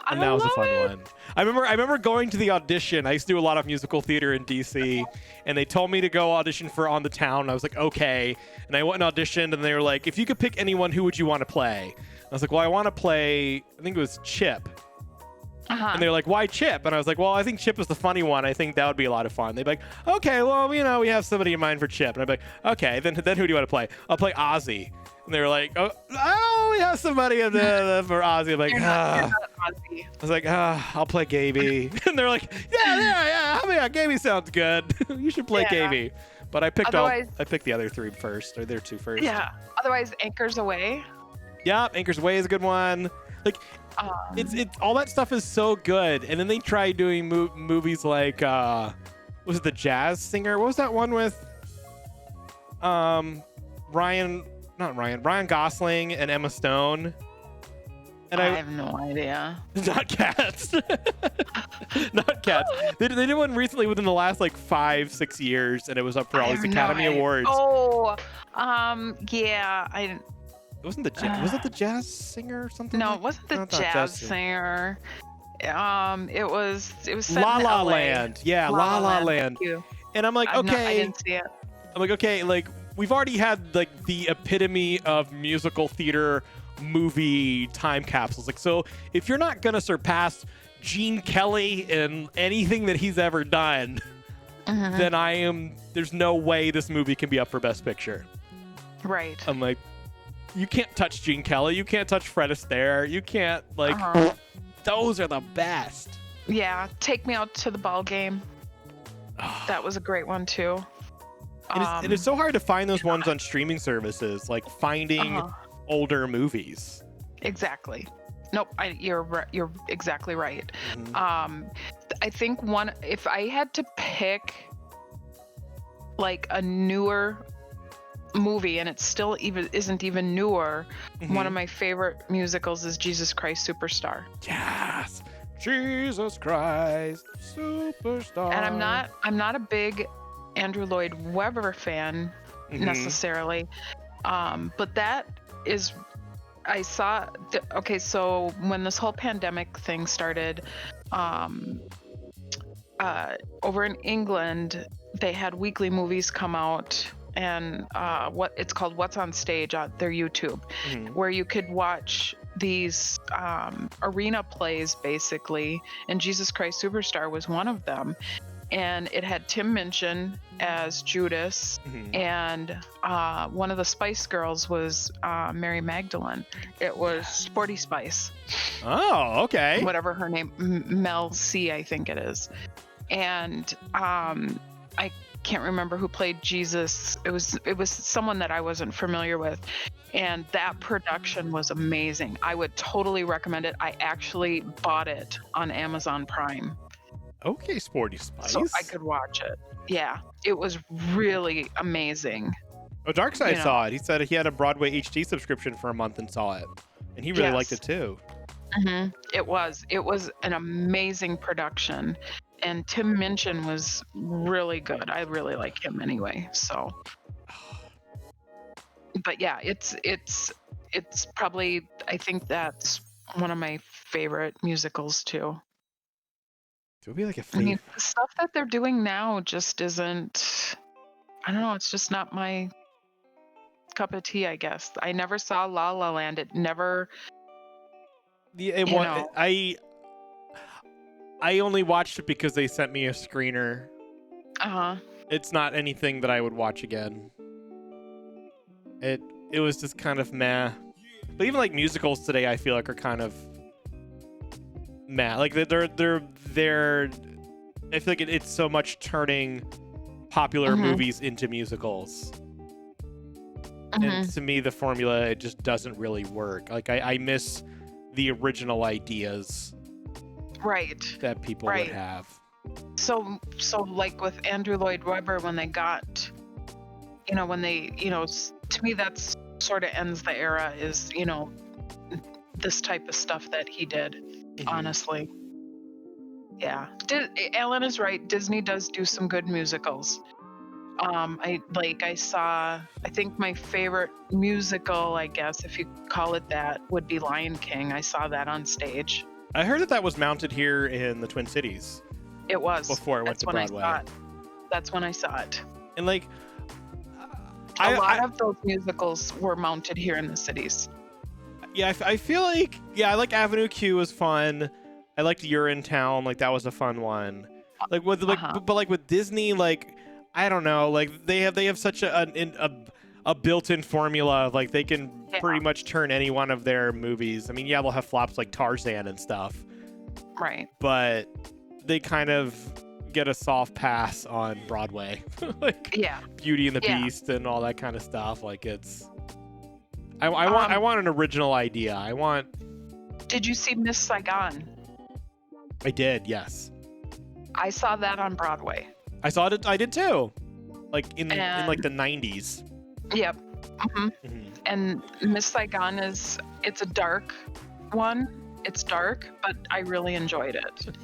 And that was a fun one. I remember going to the audition. I used to do a lot of musical theater in DC, and they told me to go audition for On the Town. I was like, okay. And I went and auditioned, and they were like, if you could pick anyone, who would you want to play? I was like, well, I want to play, I think it was Chip. And they were like, why Chip? And I was like, well, I think Chip is the funny one. I think that would be a lot of fun. They'd be like, okay, well, we have somebody in mind for Chip. And I'd be like, okay, then who do you want to play? I'll play Ozzy. And they were like, oh, we have somebody for Ozzy. I'm like, you're not Ozzy. I was like, I'll play Gaby. And they're like, yeah, Gaby sounds good. You should play Gaby. But I picked the other 3 first, or their 2 first. Yeah. Otherwise, Anchors Away. Yeah, Anchors Away is a good one. Like, it's all that stuff is so good. And then they try doing movies like was it The Jazz Singer? What was that one with Ryan Gosling and Emma Stone? And I have no idea. Not Cats. Not Cats. They did one recently within the last 5-6 years, and it was up for all these Academy Awards. Oh, yeah. It wasn't was it The Jazz Singer or something? No, it wasn't the Jazz Singer. It was set La in La LA. Land. Yeah, La La Land. And I'm like, okay. I didn't see it. I'm like, okay, we've already had the epitome of musical theater movie time capsules. So if you're not gonna surpass Gene Kelly in anything that he's ever done, then there's no way this movie can be up for Best Picture. Right. I'm like, you can't touch Gene Kelly. You can't touch Fred Astaire. You can't, those are the best. Yeah, Take Me Out to the Ball Game. That was a great one, too. It is so hard to find those ones on streaming services, like finding older movies. Exactly. Nope, you're exactly right. I think if I had to pick, a newer movie, and it still isn't even newer, one of my favorite musicals is Jesus Christ Superstar. Yes, Jesus Christ Superstar. And I'm not a big Andrew Lloyd Webber fan necessarily, but that is, I saw so when this whole pandemic thing started, over in England they had weekly movies come out, and it's called What's on Stage on their YouTube, where you could watch these arena plays basically, and Jesus Christ Superstar was one of them. and it had Tim Minchin as Judas, and one of the Spice Girls was Mary Magdalene. It was Sporty Spice. Oh, okay. Whatever her name, Mel C, I think it is. And I can't remember who played Jesus. It was someone that I wasn't familiar with. And that production was amazing. I would totally recommend it. I actually bought it on Amazon Prime. Okay, Sporty Spice. So I could watch it. Yeah, it was really amazing. Oh, Darkside saw it. He said he had a Broadway HD subscription for a month and saw it. And he really liked it too. It was an amazing production. And Tim Minchin was really good. I really like him anyway. So, but yeah, it's probably, I think that's one of my favorite musicals too. It would be like a I mean, the stuff that they're doing now just isn't, I don't know, it's just not my cup of tea, I guess. I never saw La La Land. It never, I only watched it because they sent me a screener. It's not anything that I would watch again. It was just kind of meh. But even like musicals today, I feel like are kind of meh. Like they're I feel like it's so much turning popular movies into musicals. And to me, the formula, it just doesn't really work. Like I miss the original ideas that people would have. So like with Andrew Lloyd Webber, when they got, to me that's sort of ends the era, is, this type of stuff that he did, honestly. Yeah. Alan is right. Disney does do some good musicals. I think my favorite musical, I guess, if you call it that, would be Lion King. I saw that on stage. I heard that was mounted here in the Twin Cities. It was. Before it went to Broadway. That's when I saw it. And like, a lot of those musicals were mounted here in the cities. Yeah, I feel like, I like Avenue Q was fun. I liked Urinetown, like that was a fun one. Like with but like with Disney, like I don't know, like they have such a built-in formula of like they can pretty much turn any one of their movies. I mean, they'll have flops like Tarzan and stuff. Right. But they kind of get a soft pass on Broadway. Like Beauty and the Beast and all that kind of stuff. Like it's I want an original idea. Did you see Miss Saigon? I did, yes. I saw that on Broadway. I saw it. I did too. Like in like the 90s. Yep. And Miss Saigon it's a dark one. It's dark, but I really enjoyed it.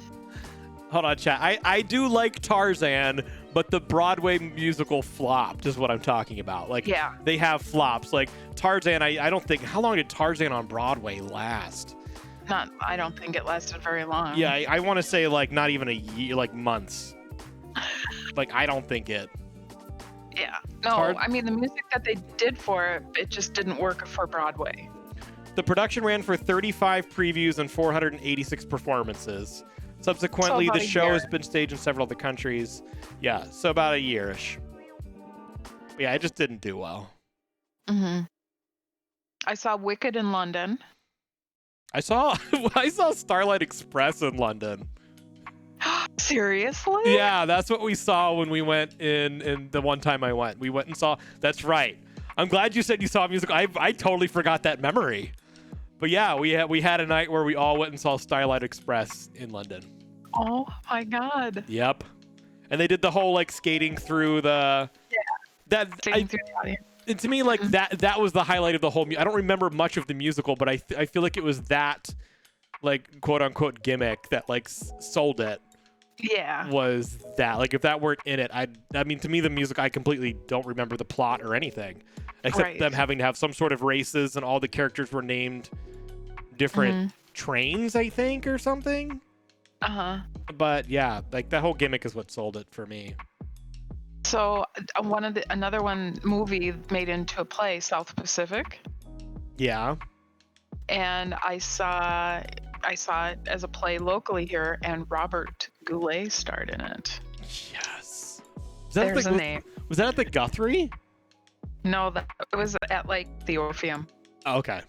Hold on, chat. I do like Tarzan, but the Broadway musical flopped is what I'm talking about. Like, they have flops. Like Tarzan, I don't think. How long did Tarzan on Broadway last? I don't think it lasted very long. Yeah, I want to say like not even a year, like months. Like I don't think it. Yeah. No, I mean the music that they did for it just didn't work for Broadway. The production ran for 35 previews and 486 performances. Subsequently, the show has been staged in several other countries. Yeah, so about a year-ish. Yeah, it just didn't do well. I saw Wicked in London. I saw Starlight Express in London. Seriously? Yeah, that's what we saw when we went in the one time I went. We went and saw. That's right. I'm glad you said you saw music. I totally forgot that memory. But yeah, we had a night where we all went and saw Starlight Express in London. Oh my God. Yep. And they did the whole like skating through the. Yeah. Skating through the audience. And to me, like that was the highlight of the whole. I don't remember much of the musical, but I feel like it was that, like quote unquote gimmick that like sold it. Yeah. Was that like if that weren't in it, I mean to me the music I completely don't remember the plot or anything, except them having to have some sort of races and all the characters were named different trains, I think, or something. But yeah, like that whole gimmick is what sold it for me. So another movie made into a play, South Pacific. Yeah. And I saw it as a play locally here, and Robert Goulet starred in it. Yes. There's a name. Was that at the Guthrie? No, that it was at like the Orpheum. Oh, okay.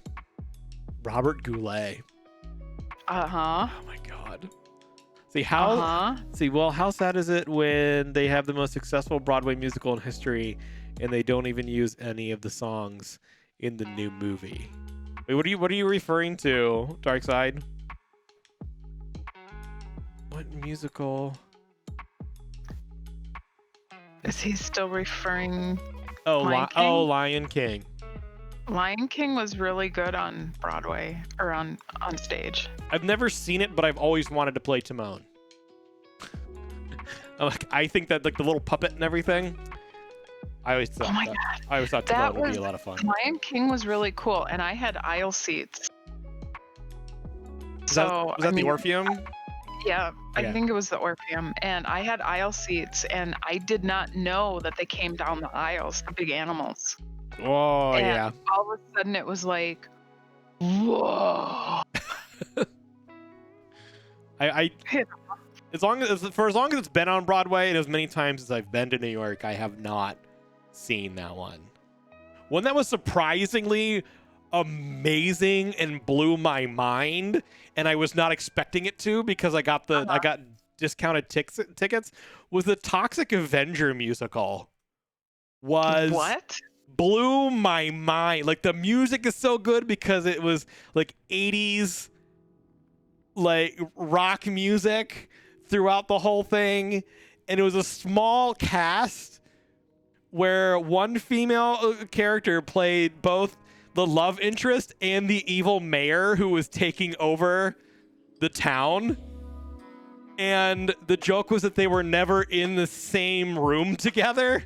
Robert Goulet. Uh-huh. Oh my God. See how how sad is it when they have the most successful Broadway musical in history and they don't even use any of the songs in the new movie? Wait, what are you referring to, Dark Side? What musical? Is he still referring? Oh, Lion King? Lion King. Lion King was really good on Broadway or on stage. I've never seen it, but I've always wanted to play Timon. I think that like the little puppet and everything. I always thought. Oh my God! God. I always thought Timon would be a lot of fun. Lion King was really cool, and I had aisle seats. Was that the Orpheum? Yeah, Okay. I think it was the Orpheum, and I had aisle seats, and I did not know that they came down the aisles, the big animals. Oh And yeah. all of a sudden, it was like, whoa. I as long as it's been on Broadway and as many times as I've been to New York, I have not seen that one. One that was surprisingly amazing and blew my mind, and I was not expecting it to because I got discounted tickets, was the Toxic Avenger musical. What? Blew my mind. Like, the music is so good because it was like 80s like rock music throughout the whole thing, and it was a small cast where one female character played both the love interest and the evil mayor who was taking over the town. And the joke was that they were never in the same room together.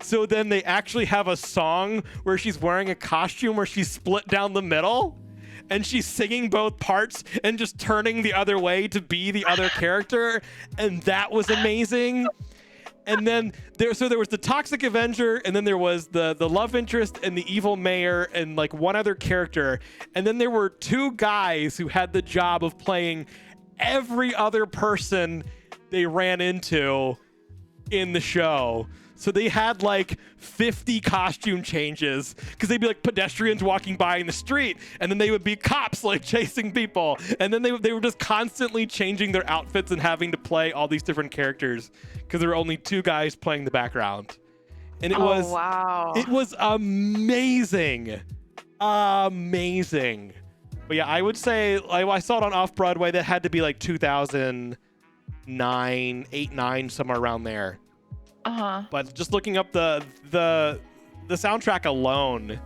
So then they actually have a song where she's wearing a costume where she's split down the middle and she's singing both parts and just turning the other way to be the other character. And that was amazing. And then there was the Toxic Avenger, and then there was the love interest and the evil mayor and like one other character. And then there were two guys who had the job of playing every other person they ran into in the show. So they had like 50 costume changes because they'd be like pedestrians walking by in the street, and then they would be cops like chasing people, and then they were just constantly changing their outfits and having to play all these different characters because there were only two guys playing the background. And it was amazing. Amazing. But yeah, I would say I saw it on Off-Broadway. That had to be like 2009, 8, 9, somewhere around there. But just looking up the soundtrack alone,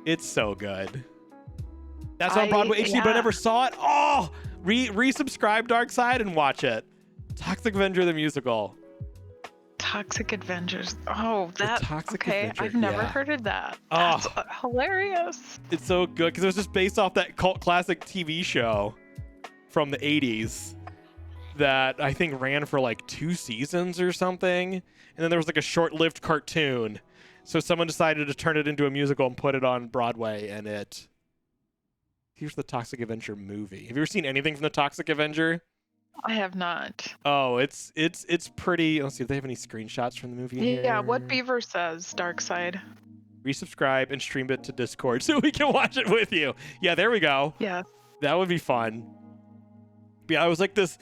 it's so good. That's on Broadway HD, but I never saw it. Oh, resubscribe Dark Side and watch it. Toxic Avenger the musical. Toxic Avengers. Oh, that. Toxic okay, Avenger, I've never yeah. heard of that. Oh. That's hilarious. It's so good because it was just based off that cult classic TV show from the 80s that I think ran for like 2 seasons or something. And then there was like a short-lived cartoon. So someone decided to turn it into a musical and put it on Broadway, and here's the Toxic Avenger movie. Have you ever seen anything from the Toxic Avenger? I have not. Oh, it's pretty. Let's see if they have any screenshots from the movie here. Yeah, what Beaver says, Dark Side. Resubscribe and stream it to Discord so we can watch it with you. Yeah, there we go. Yeah. That would be fun. But yeah, it was like this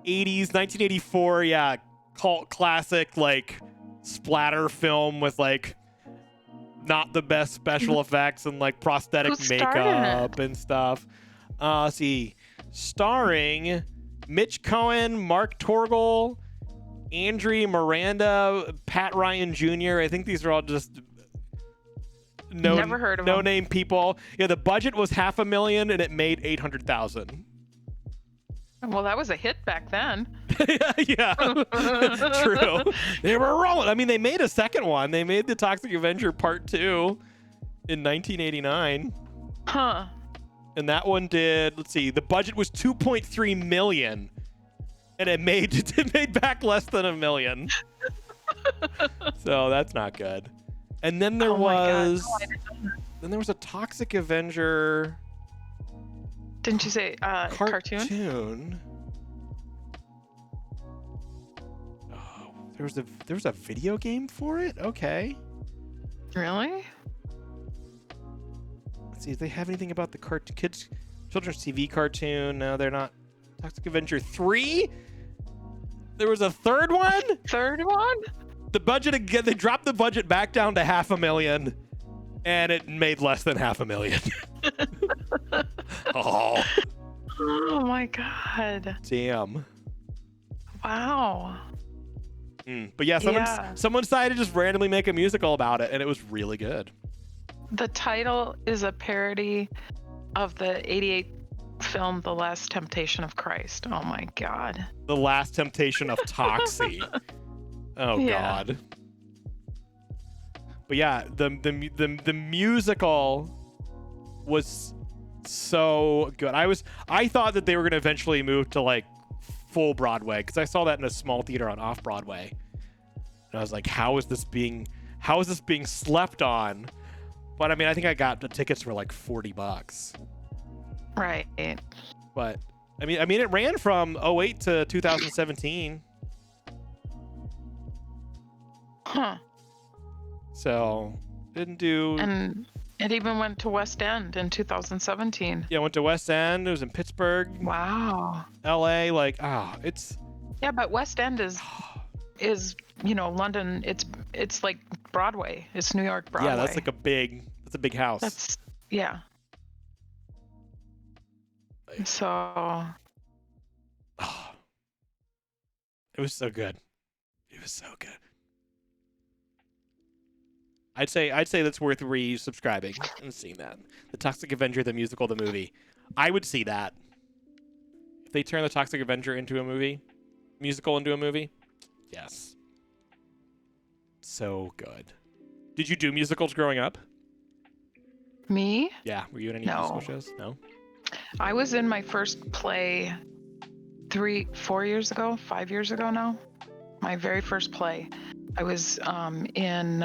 80s, 1984, cult classic, like, splatter film with, like, not the best special effects and, like, prosthetic makeup and stuff. Let's see. Starring Mitch Cohen, Mark Torgel, Andrea Miranda, Pat Ryan Jr. I think these are all just never heard of them. No-name people. Yeah, the budget was $500,000 and it made $800,000. Well, that was a hit back then. Yeah, true. They were rolling. I mean, they made a second one. They made the Toxic Avenger Part 2 in 1989. Huh. And that one did, let's see, the budget was $2.3 million. And it made back less than $1 million. So that's not good. And then there was a Toxic Avenger. Didn't you say cartoon? there was a video game for it. Okay. Really? Let's see if they have anything about the children's TV cartoon. No, they're not. Toxic Avenger 3. There was a third one. Third one? The budget again. They dropped the budget back down to $500,000, and it made less than $500,000. Oh. Oh my god. Damn. Wow. But yeah, someone decided to just randomly make a musical about it, and it was really good. The title is a parody of the '88 film The Last Temptation of Christ. Oh my god. The Last Temptation of Toxie. Oh Yeah. god. But yeah, the musical was so good. I thought that they were gonna eventually move to like full Broadway, because I saw that in a small theater on off Broadway, and I was like, how is this being slept on? But I mean, I think I got the tickets for like $40. Right. But I mean, it ran from 2008 to 2017. Huh. So didn't do. And it even went to West End in 2017. Yeah, went to West End. It was in Pittsburgh, Wow. LA. Like, it's. Yeah, but West End is London. It's like Broadway. It's New York Broadway. Yeah, that's a big house. That's yeah. So. It was so good. It was so good. I'd say that's worth re-subscribing and seeing that. The Toxic Avenger, the musical, the movie. I would see that. If they turn the Toxic Avenger into a musical into a movie, yes. So good. Did you do musicals growing up? Me? Yeah. Were you in any No. musical shows? No. I was in my first play 5 years ago now. My very first play. I was in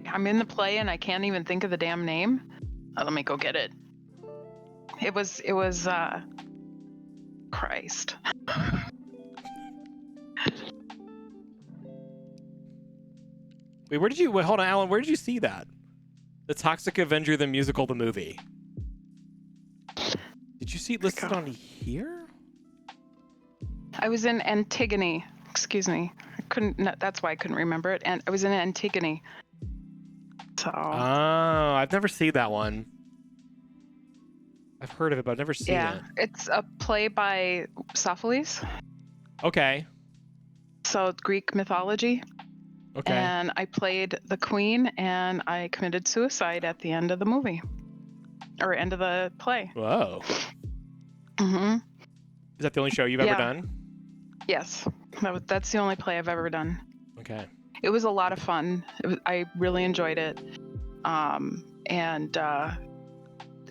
I'm in the play and I can't even think of the damn name. Let me go get it. It was Christ. Wait, hold on, Alan, where did you see that? The Toxic Avenger, the musical, the movie. Did you see it listed on here? I was in Antigone. Excuse me. That's why I couldn't remember it. And I was in Antigone. So. Oh, I've never seen that one. I've heard of it, but I've never seen it. Yeah, it's a play by Sophocles. Okay. So Greek mythology. Okay. And I played the queen, and I committed suicide at the end of the movie, or end of the play. Whoa. Mm-hmm. Is that the only show you've ever done? Yes, that's the only play I've ever done. Okay. It was a lot of fun. I really enjoyed it,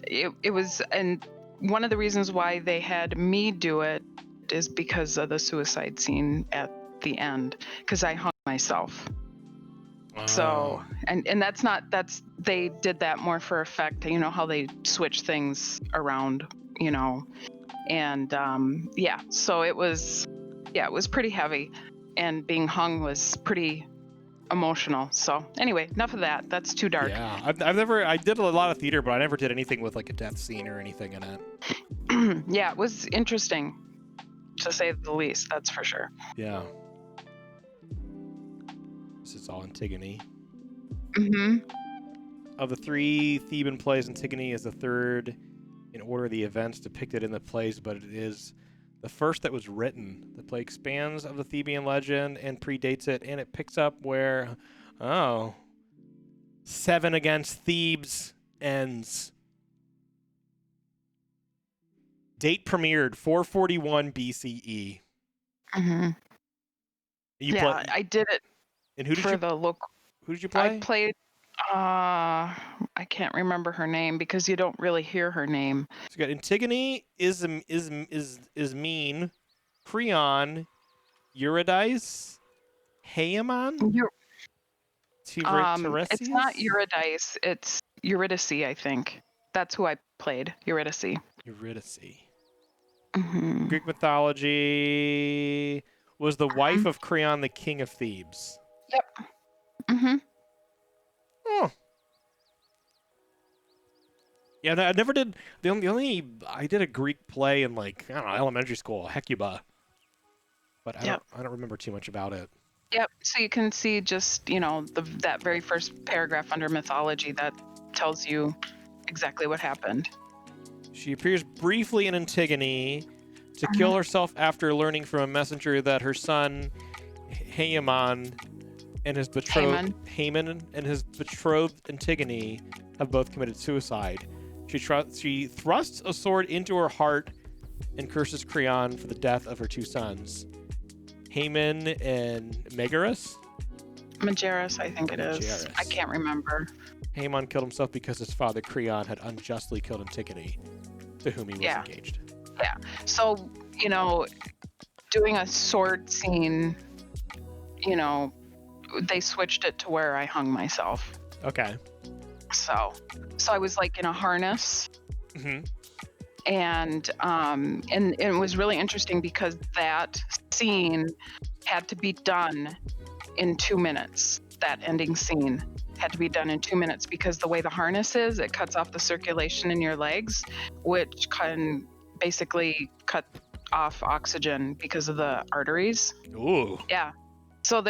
it was. And one of the reasons why they had me do it is because of the suicide scene at the end, because I hung myself. Oh. So, and they did that more for effect. You know how they switch things around, and so it was pretty heavy, and being hung was pretty emotional. So anyway, enough of that. That's too dark. Yeah, I did a lot of theater, but I never did anything with like a death scene or anything in it. Yeah, it was interesting, to say the least. That's for sure. Yeah. This is all Antigone. Mm-hmm. Of the 3 Theban plays, Antigone is the third in order of the events depicted in the plays, but it is the first that was written. The play expands of the Theban legend and predates it, and it picks up where, 7 against Thebes ends. Date premiered 441 BCE. Mm-hmm. I did it. And who did for you? The local. Who did you play? I played. I can't remember her name because you don't really hear her name. So you got Antigone, Ismene, Creon, Eurydice, Haemon, Tiresias? It's not Eurydice. It's Eurydice, I think. That's who I played. Eurydice. Eurydice. Hmm. Greek mythology was the wife of Creon, the king of Thebes. Yep. Hmm. Oh. Yeah, I never did. I did a Greek play in like I don't know elementary school, Hecuba, but Yep. I don't remember too much about it. Yep. So you can see just, that very first paragraph under mythology that tells you exactly what happened. She appears briefly in Antigone to kill herself after learning from a messenger that her son Haemon and his betrothed Haemon and his betrothed Antigone have both committed suicide. She thrusts a sword into her heart and curses Creon for the death of her two sons, Haemon and Megaris. Majerus, I think it is. Majerus. I can't remember. Haemon killed himself because his father Creon had unjustly killed Antigone, to whom he was engaged. Yeah. So, doing a sword scene, they switched it to where I hung myself. Okay. So I was like in a harness. Mm-hmm. And it was really interesting because that scene had to be done in 2 minutes. That ending scene had to be done in 2 minutes because the way the harness is, it cuts off the circulation in your legs, which can basically cut off oxygen because of the arteries. Ooh. Yeah. So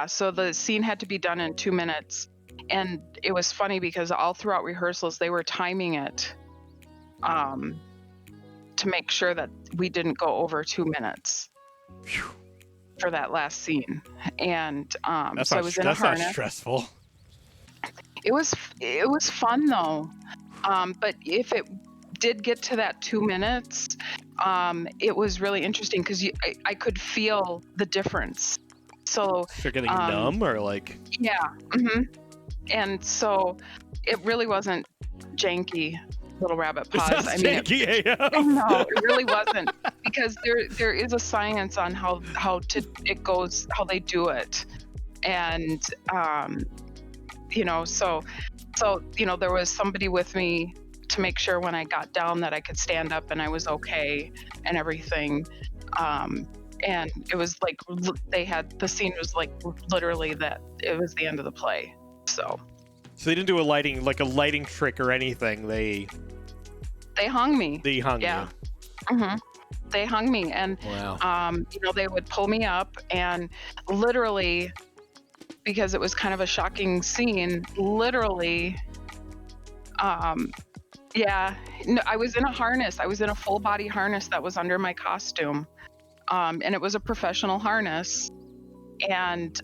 so the scene had to be done in 2 minutes. And it was funny because all throughout rehearsals, they were timing it to make sure that we didn't go over 2 minutes for that last scene. And I was in a harness. Not stressful. It was fun though. But if it did get to that 2 minutes, it was really interesting because I could feel the difference. So you're getting numb or like? Yeah. Mm-hmm. And so it really wasn't janky, Little Rabbit Paws. Janky AF. No, it really wasn't, because there is a science on how it goes, how they do it, and so there was somebody with me to make sure when I got down that I could stand up and I was okay and everything. And it was like the scene was like literally that it was the end of the play. So they didn't do a lighting trick or anything. They hung me. They hung you. Mm-hmm. They hung me, and wow. they would pull me up, and literally, because it was kind of a shocking scene, literally, I was in a harness. I was in a full body harness that was under my costume, and it was a professional harness, and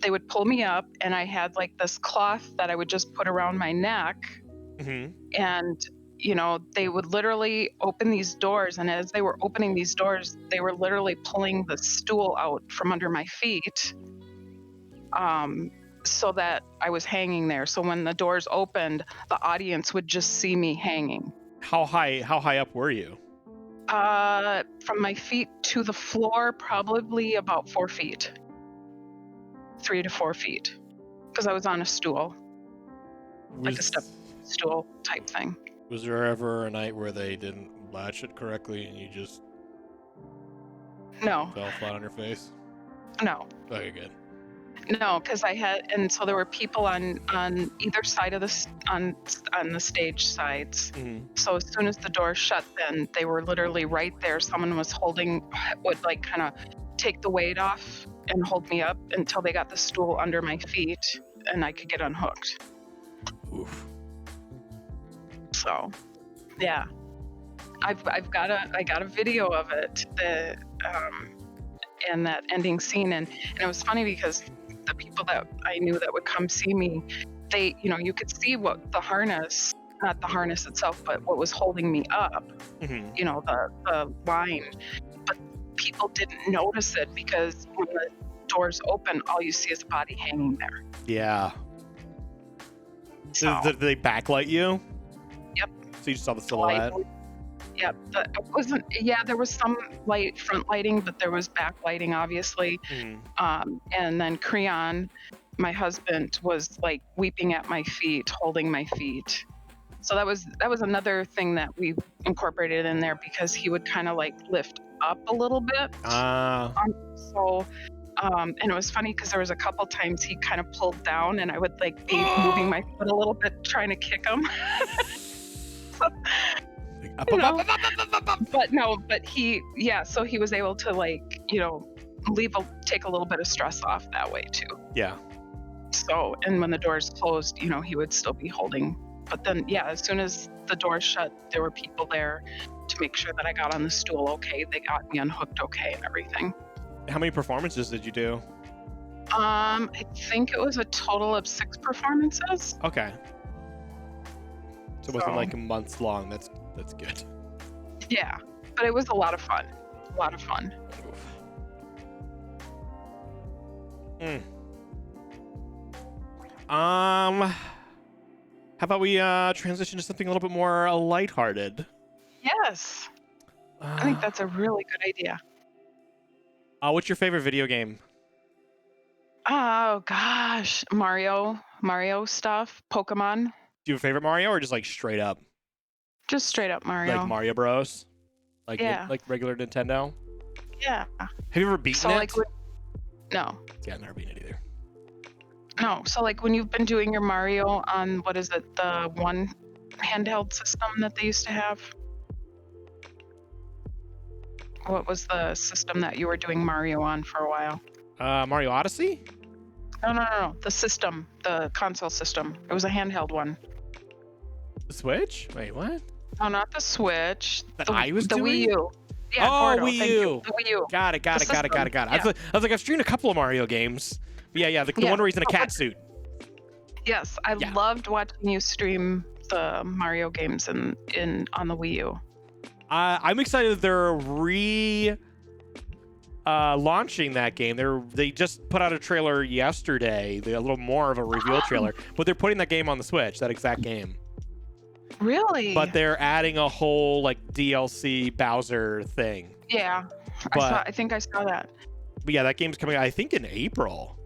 they would pull me up, and I had like this cloth that I would just put around my neck, and they would literally open these doors, and as they were opening these doors, they were literally pulling the stool out from under my feet, so that I was hanging there. So when the doors opened, the audience would just see me hanging. How high up were you? From my feet to the floor, probably about 4 feet. 3 to 4 feet, because I was on a stool, like a step stool type thing. Was there ever a night where they didn't latch it correctly and you just No. fell flat on your face? No. Okay, good. No, because and so there were people on either side of on the stage sides. Mm-hmm. So as soon as the door shut, then they were literally right there. Someone would like kind of take the weight off and hold me up until they got the stool under my feet and I could get unhooked. Oof. So, yeah, I got a video of it, and that ending scene, and it was funny because the people that I knew that would come see me, they, you could see what the harness, not the harness itself, but what was holding me up, the line, but people didn't notice it because when the doors open, all you see is a body hanging there. Yeah. So, did they backlight you? Yep. So you just saw the silhouette? Yep. There was some front lighting, but there was backlighting, obviously. And then Creon, my husband, was like weeping at my feet, holding my feet. So that was another thing that we incorporated in there, because he would kind of like lift up a little bit. So and it was funny because there was a couple times he kind of pulled down, and I would like be moving my foot a little bit trying to kick him. But so he was able to like, take a little bit of stress off that way too. Yeah. So, and when the doors closed, he would still be holding. But then, as soon as the doors shut, there were people there to make sure that I got on the stool okay. They got me unhooked okay and everything. How many performances did you do? I think it was a total of 6 performances. Okay. So it wasn't like months long. That's good. Yeah, but it was a lot of fun. A lot of fun. How about we transition to something a little bit more lighthearted? Yes. I think that's a really good idea. What's your favorite video game? Oh gosh, Mario stuff, Pokemon. Do you have a favorite Mario, or just like straight up? Just straight up Mario. Like Mario Bros. Like Yeah. like regular Nintendo. Yeah. Have you ever beaten it? No. Yeah, I've never beaten it either. No. So like when you've been doing your Mario on, what is it, the one handheld system that they used to have? What was the system that you were doing Mario on for a while? Mario Odyssey? No. The system, the console system. It was a handheld one. The Switch? Wait, what? No, not the Switch. That I was doing? The Wii U. Yeah, Oh, Gordo, Wii thank U. you. The Wii U. Got it. Yeah. I was like, I've streamed a couple of Mario games. But yeah, the one where he's in a cat suit. Yes, I loved watching you stream the Mario games on the Wii U. I'm excited that they're launching that game. They just put out a trailer yesterday, a little more of a reveal trailer, but they're putting that game on the Switch, that exact game. Really? But they're adding a whole like DLC Bowser thing. Yeah, I think I saw that. But yeah, that game's coming out, I think, in April.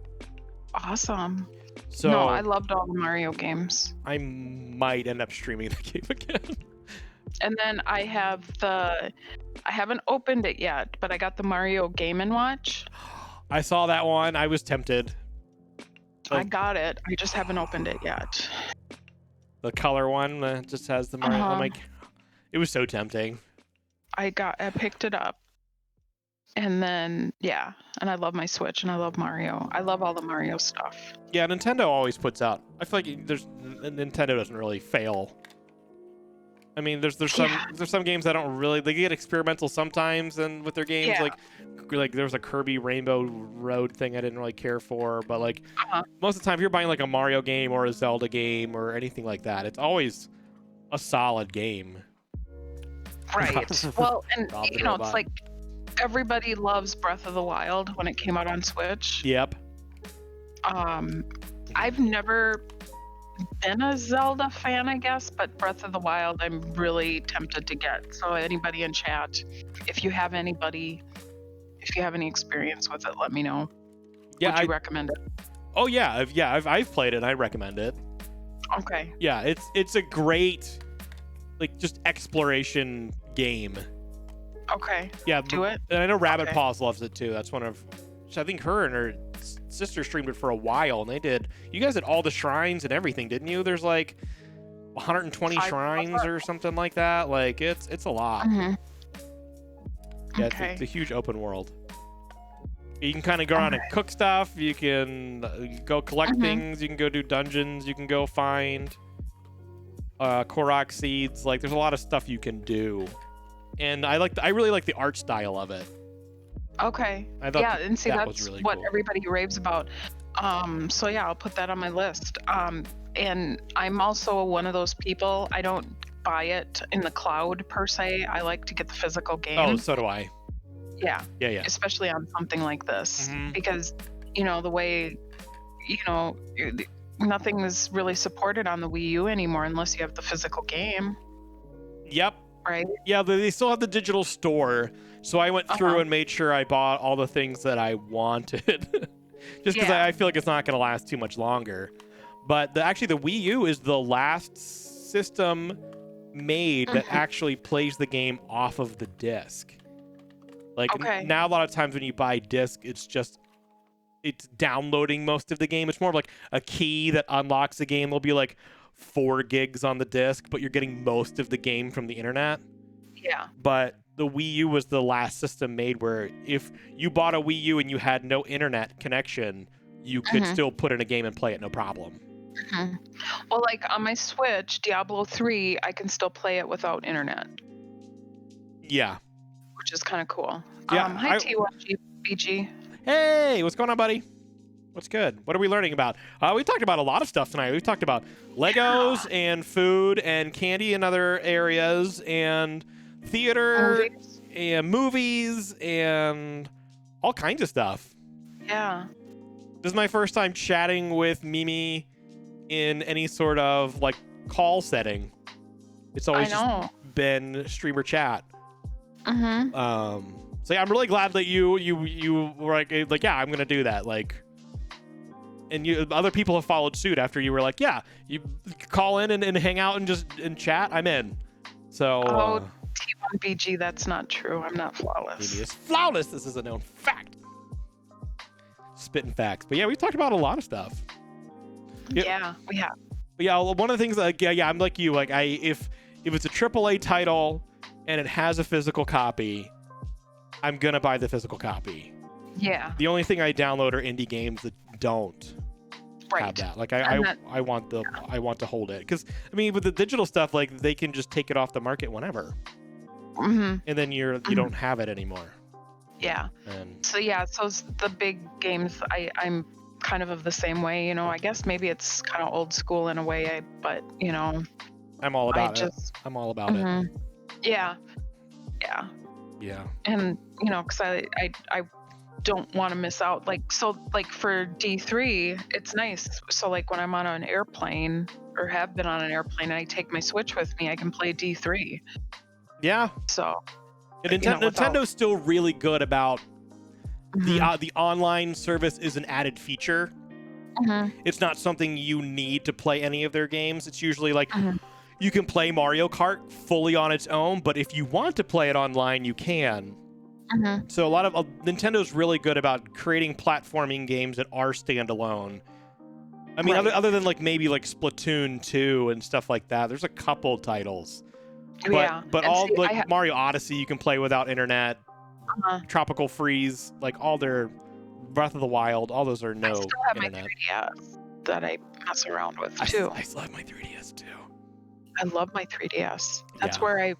Awesome. So no, I loved all the Mario games. I might end up streaming the game again. And then I haven't opened it yet, but I got the Mario Game & Watch. I saw that one. I was tempted. I got it. I just haven't opened it yet. The color one that just has the Mario. I'm like, it was so tempting. I picked it up. And then, and I love my Switch and I love Mario. I love all the Mario stuff. Yeah, Nintendo always puts out. I feel like Nintendo doesn't really fail. I mean, there's some games that don't really, they get experimental sometimes, and with their games, like there was a Kirby Rainbow Road thing I didn't really care for, but like most of the time, if you're buying like a Mario game or a Zelda game or anything like that, it's always a solid game. Right. Well, and it's like everybody loves Breath of the Wild when it came out on Switch. Yep. I've never been a Zelda fan, I guess, but Breath of the Wild I'm really tempted to get. So anybody in chat, if you have any experience with it, let me know. Yeah, Would you recommend it? Oh yeah, I've played it and I recommend it. Okay. Yeah, it's a great like just exploration game. Okay. Yeah, do it. And I know Rabbit Paws loves it too. That's one of, I think her and her sister streamed it for a while, and you guys did all the shrines and everything, didn't you? There's like 120 shrines or something like that. Like it's a lot. Mm-hmm. Yeah, it's a huge open world. You can kind of go around and cook stuff. You can go collect things. You can go do dungeons. You can go find Korok seeds. Like there's a lot of stuff you can do, and I really like the art style of it. Okay. And see, that's really what everybody raves about. So yeah, I'll put that on my list. And I'm also one of those people, I don't buy it in the cloud per se. I like to get the physical game. Oh, so do I. Yeah. Yeah. Especially on something like this, because the way, nothing is really supported on the Wii U anymore unless you have the physical game. Yep. Right. Yeah, they still have the digital store. So I went through and made sure I bought all the things that I wanted. Just because I feel like it's not going to last too much longer. But actually, the Wii U is the last system made that Mhm. actually plays the game off of the disc. Like Okay. now, a lot of times when you buy disc, it's downloading most of the game. It's more of like a key that unlocks the game. There'll be like 4 gigs on the disc, but you're getting most of the game from the internet. Yeah. But the Wii U was the last system made where if you bought a Wii U and you had no internet connection, you could Mhm. still put in a game and play it no problem. Mhm. Well, like on my Switch, Diablo 3, I can still play it without internet, Yeah. which is kind of cool. Yeah, Hi, T1BG. Hey, what's going on, buddy? What's good? What are we learning about? We talked about a lot of stuff tonight. We've talked about Legos and food and candy in other areas and theater Movies. and movies and all kinds of stuff. Yeah. This is my first time chatting with Mimi in any sort of like call setting. It's always just been streamer chat. Mm-hmm. So yeah, I'm really glad that you were like yeah, I'm gonna do that. Like, and other people have followed suit after you were like, yeah, you call in and hang out and chat. I'm in. So T1BG, that's not true. I'm not flawless. Mimi is flawless. This is a known fact. Spitting facts. But yeah, we talked about a lot of stuff. Yeah, we have. But yeah, one of the things, like, yeah, I'm like you. Like, if it's a AAA title and it has a physical copy, I'm gonna buy the physical copy. Yeah. The only thing I download are indie games that don't have that. Like, I want to hold it because I mean, with the digital stuff, like they can just take it off the market whenever, Mm-hmm. and then you don't have it anymore. Yeah. And So the big games, I'm kind of the same way. I guess maybe it's kind of old school in a way, but I'm all about it. just, I'm all about Mhm. Yeah. it. Yeah. And because I don't want to miss out. Like for D3, it's nice. So like when I'm on an airplane or have been on an airplane and I take my Switch with me, I can play D3. Yeah. So And Nintendo's still really good about the online service is an added feature. Mm-hmm. It's not something you need to play any of their games. It's usually like Mhm. you can play Mario Kart fully on its own, but if you want to play it online, you can. Mm-hmm. So a lot of Nintendo's really good about creating platforming games that are standalone. I mean, Right. other than like maybe like Splatoon 2 and stuff like that, there's a couple titles. Yeah. But And all see, like Mario Odyssey you can play without internet. Tropical Freeze, like all their Breath of the Wild, all those are I no still have internet. my 3DS that I mess around with too. I still have my 3DS too. I love my 3DS. That's Yeah. where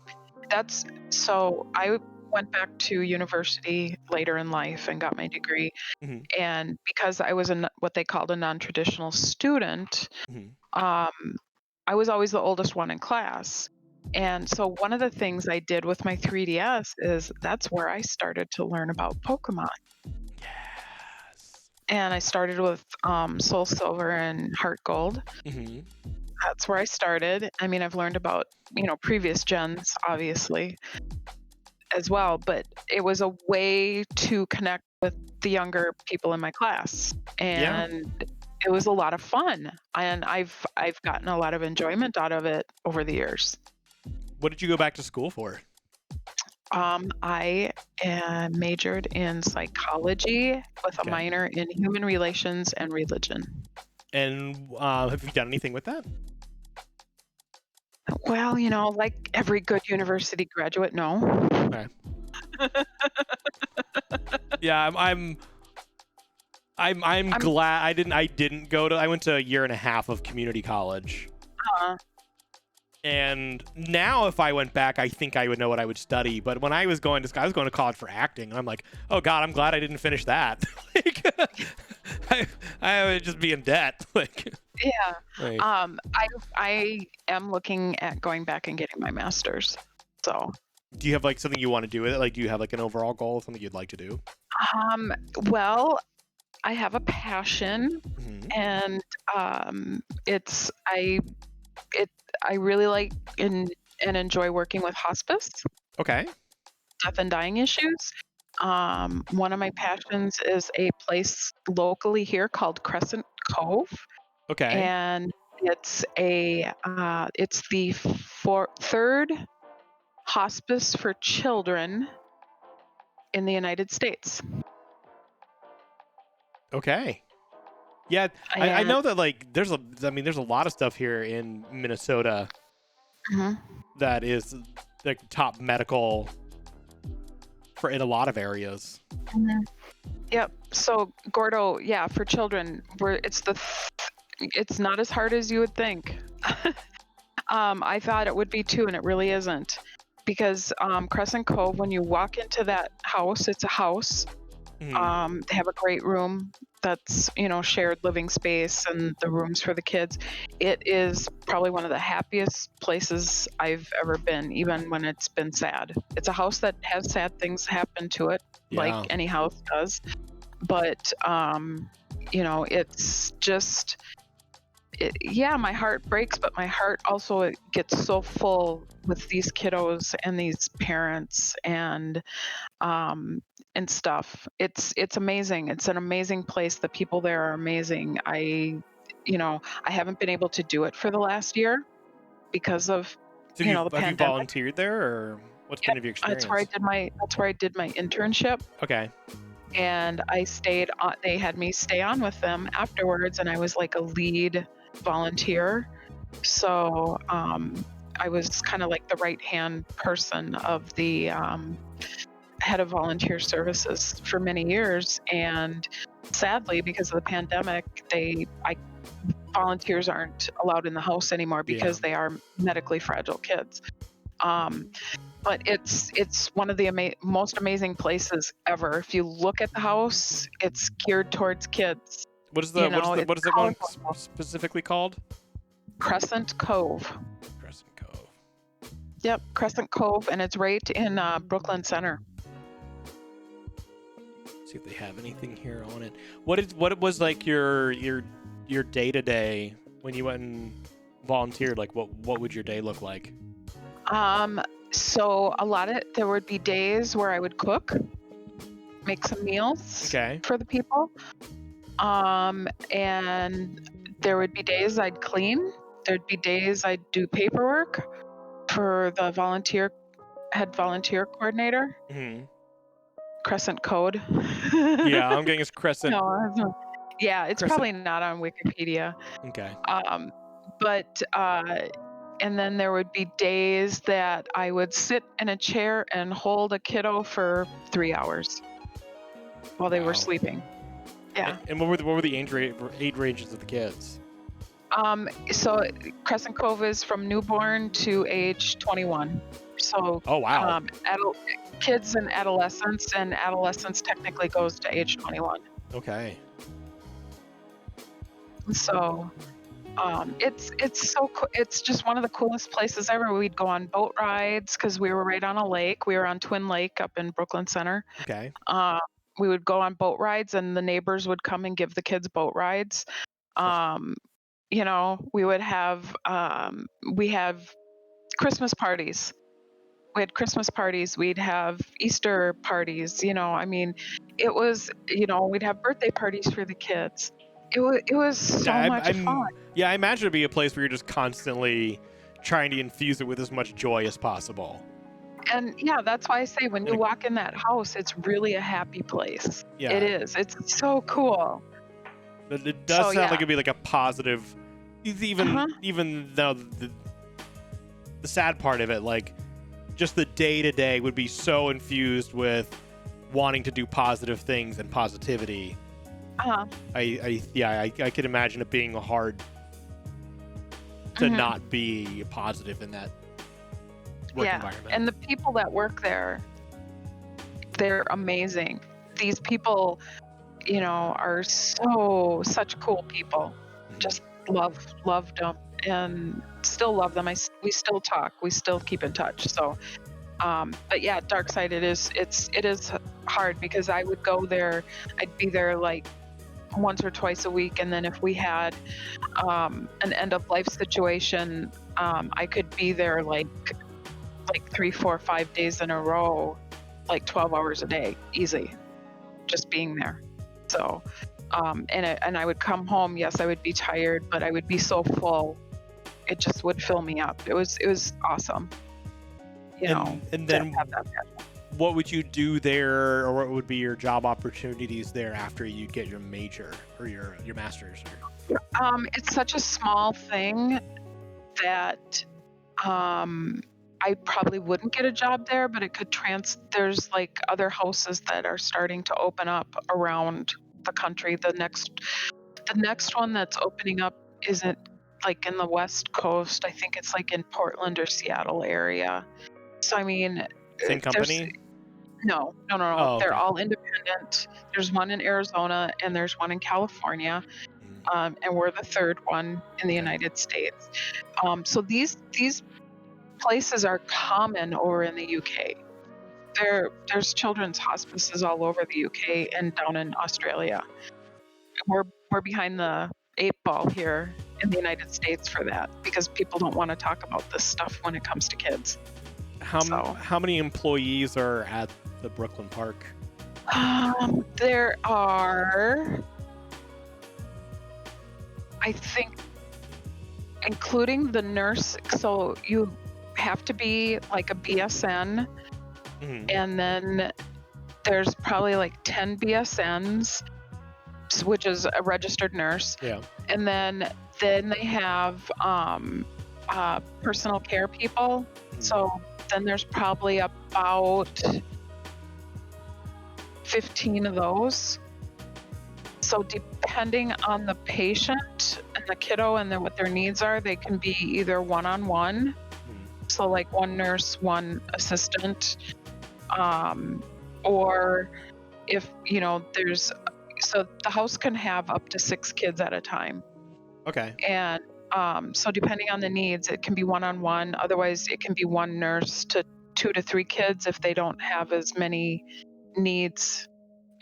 so I went back to university later in life and got my degree. Mhm. And because I was what they called a non-traditional student, Mhm. I was always the oldest one in class. And so one of the things I did with my 3DS is that's where I started to learn about Pokemon. Yes. And I started with Soul Silver and Heart Gold. Mm-hmm. That's where I started. I mean, I've learned about, previous gens, obviously, as well, but it was a way to connect with the younger people in my class. And it was a lot of fun. And I've gotten a lot of enjoyment out of it over the years. What did you go back to school for? I majored in psychology with a minor in human relations and religion. And have you done anything with that? Well, like every good university graduate, no. Okay. Yeah, I'm glad I didn't go to. I went to a year and a half of community college. And now, if I went back, I think I would know what I would study. But when I was going to college for acting, and I'm like, oh God, I'm glad I didn't finish that. Like, I would just be in debt. Like, yeah. Like, I am looking at going back and getting my master's. So. Do you have like something you want to do with it? Like, do you have like an overall goal, something you'd like to do? Well, I have a passion, and I really like and enjoy working with hospice. Okay. Death and dying issues. One of my passions is a place locally here called Crescent Cove. Okay. And It's the third hospice for children in the United States. Okay. Yeah, I know that like there's a lot of stuff here in Minnesota Mhm. that is like top medical for in a lot of areas. Yep. So Gordo, yeah, for children, it's not as hard as you would think. I thought it would be too, and it really isn't, because Crescent Cove, when you walk into that house, it's a house. Mhm. They have a great room that's, shared living space, and the rooms for the kids. It is probably one of the happiest places I've ever been, even when it's been sad. It's a house that has sad things happen to it, like Yeah. any house does. But, it's just, yeah, my heart breaks, but my heart also it gets so full with these kiddos and these parents and stuff. It's amazing. It's an amazing place. The people there are amazing. I haven't been able to do it for the last year because of So the have you pandemic. volunteered there, or what's Yep, been your that's where experience? I did my internship, Okay. and I stayed on. They had me stay on with them afterwards, and I was like a lead volunteer. So I was kind of like the right hand person of the head of volunteer services for many years, and sadly, because of the pandemic, volunteers aren't allowed in the house anymore because Yeah. they are medically fragile kids. Um, but it's one of the most amazing places ever. If you look at the house, it's geared towards kids. What is It's what is that one colorful. specifically called? Crescent Cove. Crescent Cove. Yep, Crescent Cove, and it's right in Brooklyn Center. See if they have anything here on it. What was like your day to day when you went and volunteered? Like what would your day look like? So there would be days where I would cook, make some meals Okay. for the people. And there would be days I'd clean. There'd be days I'd do paperwork for the head volunteer coordinator, Hmm. Crescent Code. Yeah, I'm getting his Crescent. No, yeah, it's Crescent. probably not on Wikipedia. Okay. But and then there would be days that I would sit in a chair and hold a kiddo for 3 hours while they were Wow. sleeping. Yeah. And what were the age ranges of the kids? So Crescent Cove is from newborn to age 21. So Oh wow. kids and adolescents technically goes to age 21. Okay. So it's so it's just one of the coolest places ever. We'd go on boat rides because we were right on a lake. We were on Twin Lake up in Brooklyn Center. Okay. We would go on boat rides, and the neighbors would come and give the kids boat rides. We would have Christmas parties. We had Christmas parties. We'd have Easter parties. It was, we'd have birthday parties for the kids. It was so much fun. Yeah, I imagine it'd be a place where you're just constantly trying to infuse it with as much joy as possible. And yeah, that's why I say when you walk in that house, it's really a happy place. Yeah. It is. It's so cool. But it does sound like it'd be like a positive, even though the sad part of it, like just the day to day would be so infused with wanting to do positive things and positivity. I could imagine it being hard to not be positive in that work environment. And the people that work there, they're amazing. These people, are such cool people. Just loved them and still love them. We still talk. We still keep in touch. So, but yeah, dark side. It is hard because I would go there. I'd be there like once or twice a week, and then if we had an end of life situation, I could be there like 3, 4, 5 days in a row, like 12 hours a day, easy, just being there. So And I would come home. Yes, I would be tired, but I would be so full. It just would fill me up. It was awesome. And then what would you do there, or what would be your job opportunities there after you get your major or your master's? It's such a small thing that I probably wouldn't get a job there, but it could there's like other houses that are starting to open up around the country. The next one that's opening up isn't like in the West Coast. I think it's like in Portland or Seattle area. So I mean, Same company? No. Oh, They're okay. all independent. There's one in Arizona and there's one in California. And we're the third one in the United States. So these places are common over in the UK. There's children's hospices all over the UK and down in Australia. We're behind the 8 ball here in the United States for that, because people don't want to talk about this stuff when it comes to kids. How many employees are at the Brooklyn Park? There are, I think, including the nurse, so you have to be like a BSN, and then there's probably like 10 BSNs, which is a registered nurse. Yeah. And then they have personal care people. So then there's probably about 15 of those. So depending on the patient and the kiddo and what their needs are, they can be either one-on-one, so like one nurse, one assistant, or if so the house can have up to 6 kids at a time. Okay. And so depending on the needs, it can be one-on-one. Otherwise, it can be one nurse to 2 to 3 kids if they don't have as many needs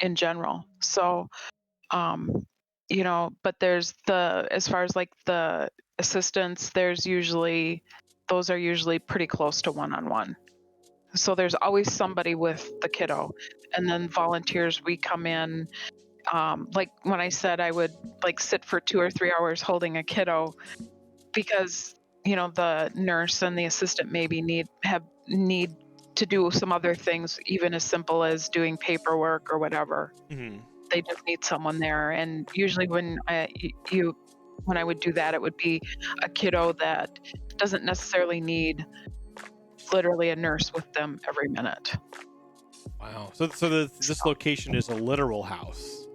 in general. So, but there's as far as like the assistants, those are usually pretty close to one-on-one. So there's always somebody with the kiddo. And then volunteers, we come in, like when I said I would like sit for 2 or 3 hours holding a kiddo, because the nurse and the assistant maybe need to do some other things, even as simple as doing paperwork or whatever. They just need someone there. And usually when I would do that, it would be a kiddo that doesn't necessarily need literally a nurse with them every minute. Wow. So this location is a literal house.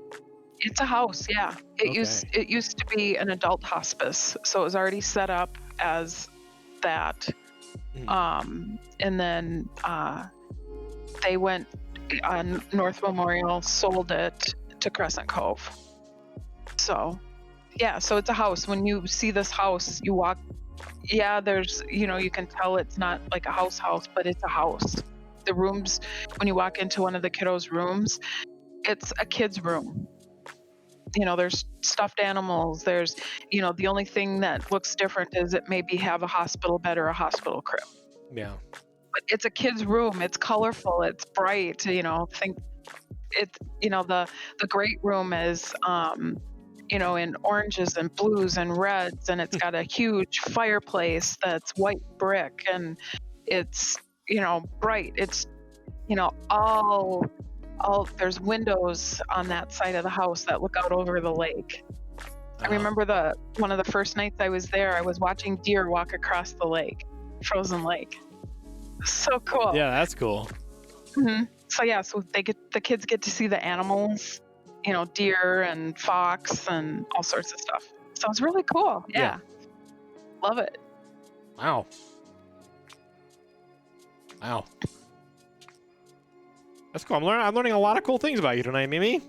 It's a house, yeah. It used to be an adult hospice, so it was already set up as that. And then they went on North Memorial, sold it to Crescent Cove. So, yeah, so it's a house. When you see this house, you walk, there's, you can tell it's not like a house, but it's a house. The rooms, when you walk into one of the kiddos' rooms, it's a kid's room. There's stuffed animals. There's, the only thing that looks different is it maybe have a hospital bed or a hospital crib. Yeah. But it's a kid's room. It's colorful. It's bright. Think it's, the great room is, in oranges and blues and reds, and it's got a huge fireplace that's white brick, and it's, bright. It's, all there's windows on that side of the house that look out over the lake. I remember one of the first nights I was there, I was watching deer walk across the lake, frozen lake. So cool. Yeah, that's cool. So the kids get to see the animals, deer and fox and all sorts of stuff. So it's really cool. Yeah. Love it. Wow. That's cool. I'm learning a lot of cool things about you tonight, Mimi.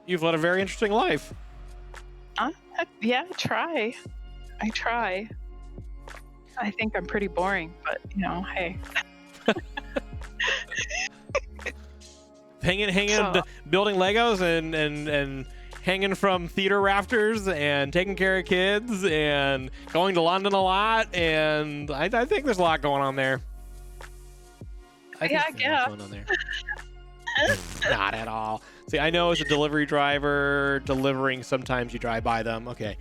You've led a very interesting life. Yeah, I try. I think I'm pretty boring, but hey. hanging, building Legos and hanging from theater rafters and taking care of kids and going to London a lot, and I think there's a lot going on there. I guess. Not at all. See, I know as a delivery driver, delivering, sometimes you drive by them. Okay.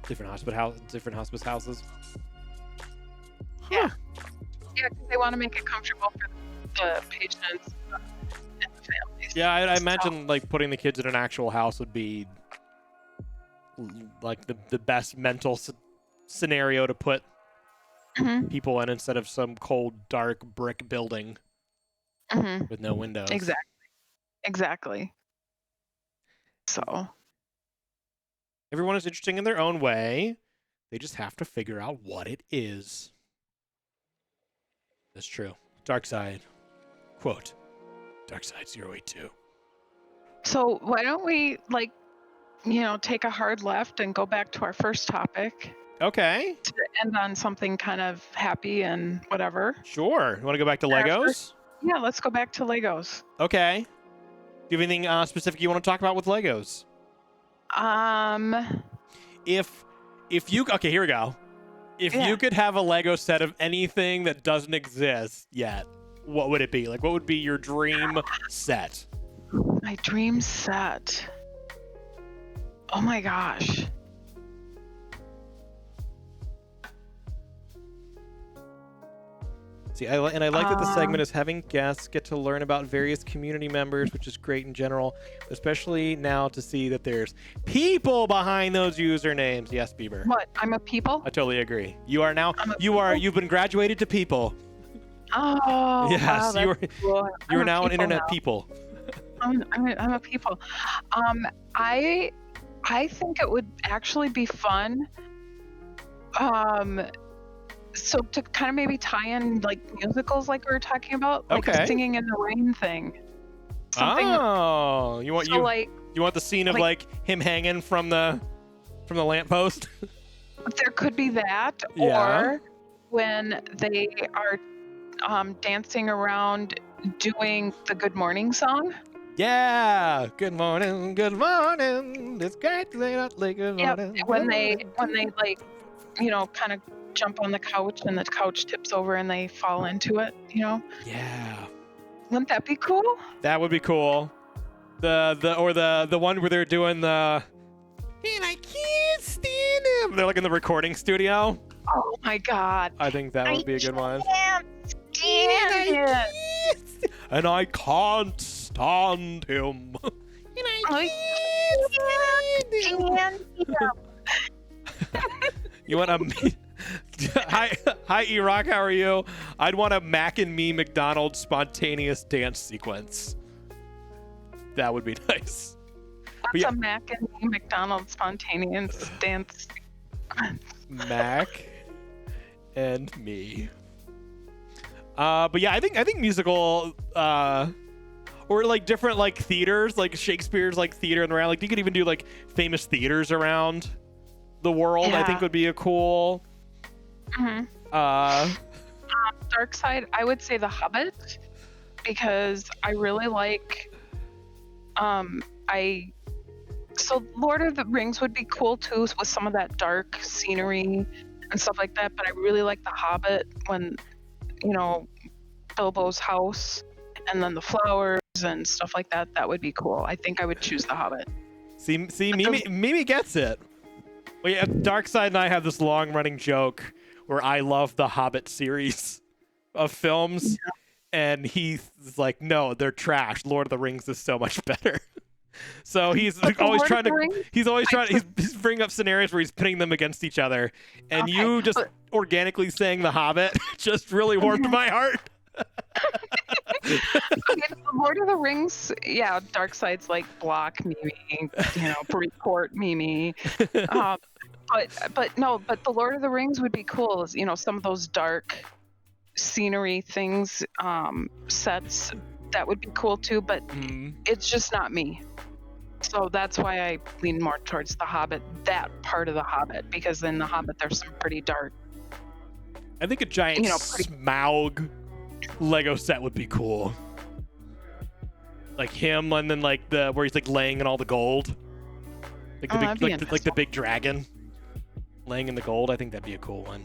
Different hospice houses. Yeah. Yeah, because they want to make it comfortable for the patients and the families. Yeah, I So- imagine like putting the kids in an actual house would be like the best mental scenario to put Mhm, people in instead of some cold, dark brick building mhm. with no windows. Exactly. So, Everyone is interesting in their own way. They just have to figure out what it is. That's true. Dark side. Quote. Dark side 082. so why don't we take a hard left and go back to our first topic Okay. to end on something kind of happy and whatever. Sure. You want to go back to Our Legos? first- Yeah, let's go back to Legos. Okay. Do you have anything specific you want to talk about with Legos? If you okay, here we go. If Yeah. you could have a Lego set of anything that doesn't exist yet, what would it be? Like, what would be your dream set? My dream set. Oh my gosh. See, I like that the segment is having guests get to learn about various community members, which is great in general, especially now to see that there's people behind those usernames. Yes, Bieber. What? I'm a people? I totally agree. You are now. I'm a You've been graduated to people. Oh, Yes, wow, you are. that's cool. You I'm are a now an people internet now. people. I'm a people. I think it would actually be fun. So to kind of maybe tie in like musicals, like we were talking about, like Okay. a singing in the rain thing. Something. Oh, you want So like you want the scene of like him hanging from the lamppost? there could be that, Yeah. or when they are dancing around doing the Good Morning song. Yeah. Good morning. Good morning. It's great to say that. Good Yep. morning. When they like, kind of jump on the couch and the couch tips over and they fall into it. Yeah. Wouldn't that be cool? That would be cool. The one where they're doing the and I can't stand him. They're like in the recording studio. Oh my God. I think that would be a good one. Can't stand it. And I can't stand him. And I can't stand him. You want a hi E-Rock, how are you? I'd want a Mac and Me McDonald's spontaneous dance sequence. That would be nice. What's yeah. a Mac and Me McDonald's spontaneous dance? Mac and Me. But yeah, I think musical or like different like theaters, like Shakespeare's like theater and around. Like you could even do like famous theaters around the world. I think Yeah. would be a cool. Mhm. Dark side, I would say The Hobbit, because I really like. So Lord of the Rings would be cool too, with some of that dark scenery and stuff like that. But I really like The Hobbit when, Bilbo's house and then the flowers and stuff like that. That would be cool. I think I would choose The Hobbit. See, Mimi gets it. Well, yeah, Darkseid and I have this long-running joke where I love the Hobbit series of films, and he's like, "No, they're trash. Lord of the Rings is so much better." So he's But the always Lord trying of the to. Rings- He's always trying. He's bringing up scenarios where he's pitting them against each other, and Okay, you just but- organically saying The Hobbit just really warmed my heart. Okay, the Lord of the Rings, yeah, Dark Side's like block Mimi, report Mimi. But the Lord of the Rings would be cool. Some of those dark scenery things, sets, that would be cool too. But it's just not me. So that's why I lean more towards The Hobbit, that part of The Hobbit, because in The Hobbit there's some pretty dark. I think a giant Smaug Lego set would be cool. Like him, and then like where he's like laying in all the gold, like the big dragon laying in the gold. I think that'd be a cool one.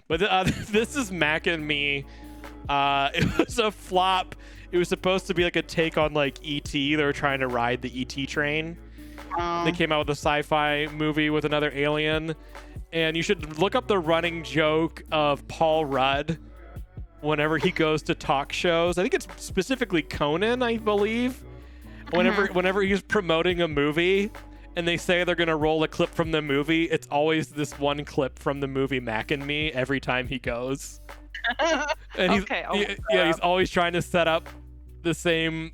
But this is Mac and Me It was a flop. It was supposed to be like a take on like E.T. They were trying to ride the E.T. train. They came out with a sci-fi movie with another alien. And you should look up the running joke of Paul Rudd whenever he goes to talk shows. I think it's specifically Conan, I believe. Whenever he's promoting a movie and they say they're going to roll a clip from the movie, it's always this one clip from the movie Mac and Me every time he goes. And he's always trying to set up the same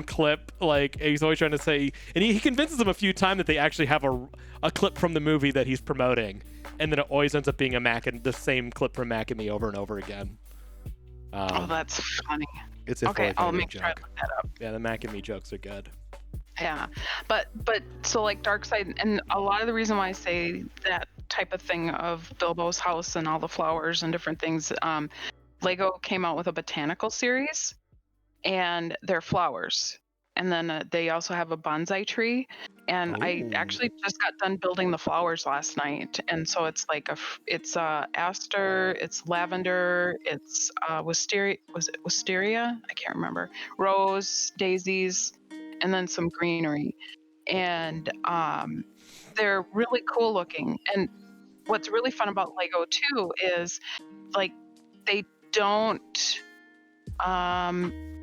clip. Like, he's always trying to say, and he convinces them a few times that they actually have a clip from the movie that he's promoting, and then it always ends up being the same clip from Mac and Me over and over again. That's funny. It's a okay. I'll make joke. sure I look that up. Yeah, the Mac and Me jokes are good. Yeah, but so like Dark Side, and a lot of the reason why I say that type of thing of Bilbo's house and all the flowers and different things, Lego came out with a botanical series, and they're flowers, and then they also have a bonsai tree. And I actually just got done building the flowers last night, and so it's like it's aster, it's lavender, it's wisteria. Was it wisteria? I can't remember. Rose, daisies, and then some greenery, and they're really cool looking. And what's really fun about Lego too is like they don't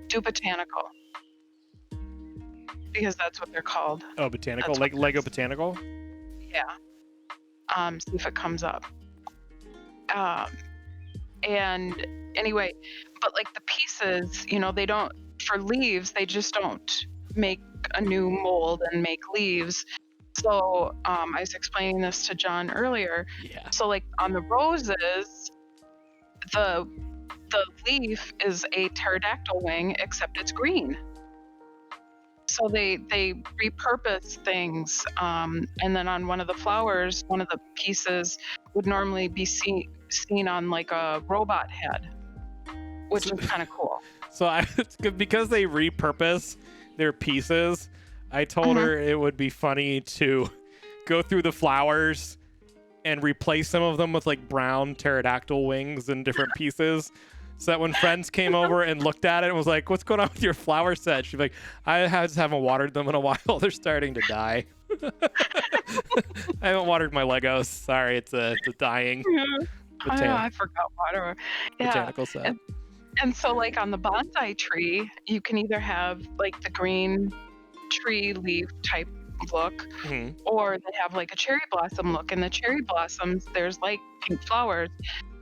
do botanical. Because that's what they're called. Oh, botanical? Like Lego botanical? Yeah. See if it comes up. And anyway, but like the pieces, they don't, for leaves, they just don't make a new mold and make leaves. So I was explaining this to John earlier. Yeah. So like on the roses, the leaf is a pterodactyl wing, except it's green. So they repurpose things, and then on one of the flowers, one of the pieces would normally be seen on like a robot head, which is kind of cool. So it's good because they repurpose their pieces. I told her it would be funny to go through the flowers and replace some of them with like brown pterodactyl wings and different pieces. So that when friends came over and looked at it and was like, "What's going on with your flower set?" She's like, "I just haven't watered them in a while. They're starting to die." I haven't watered my Legos. Sorry, it's a dying. I forgot water. Yeah. Botanical set. And so like on the bonsai tree, you can either have like the green tree leaf type look, or they have like a cherry blossom look. And the cherry blossoms, there's like pink flowers,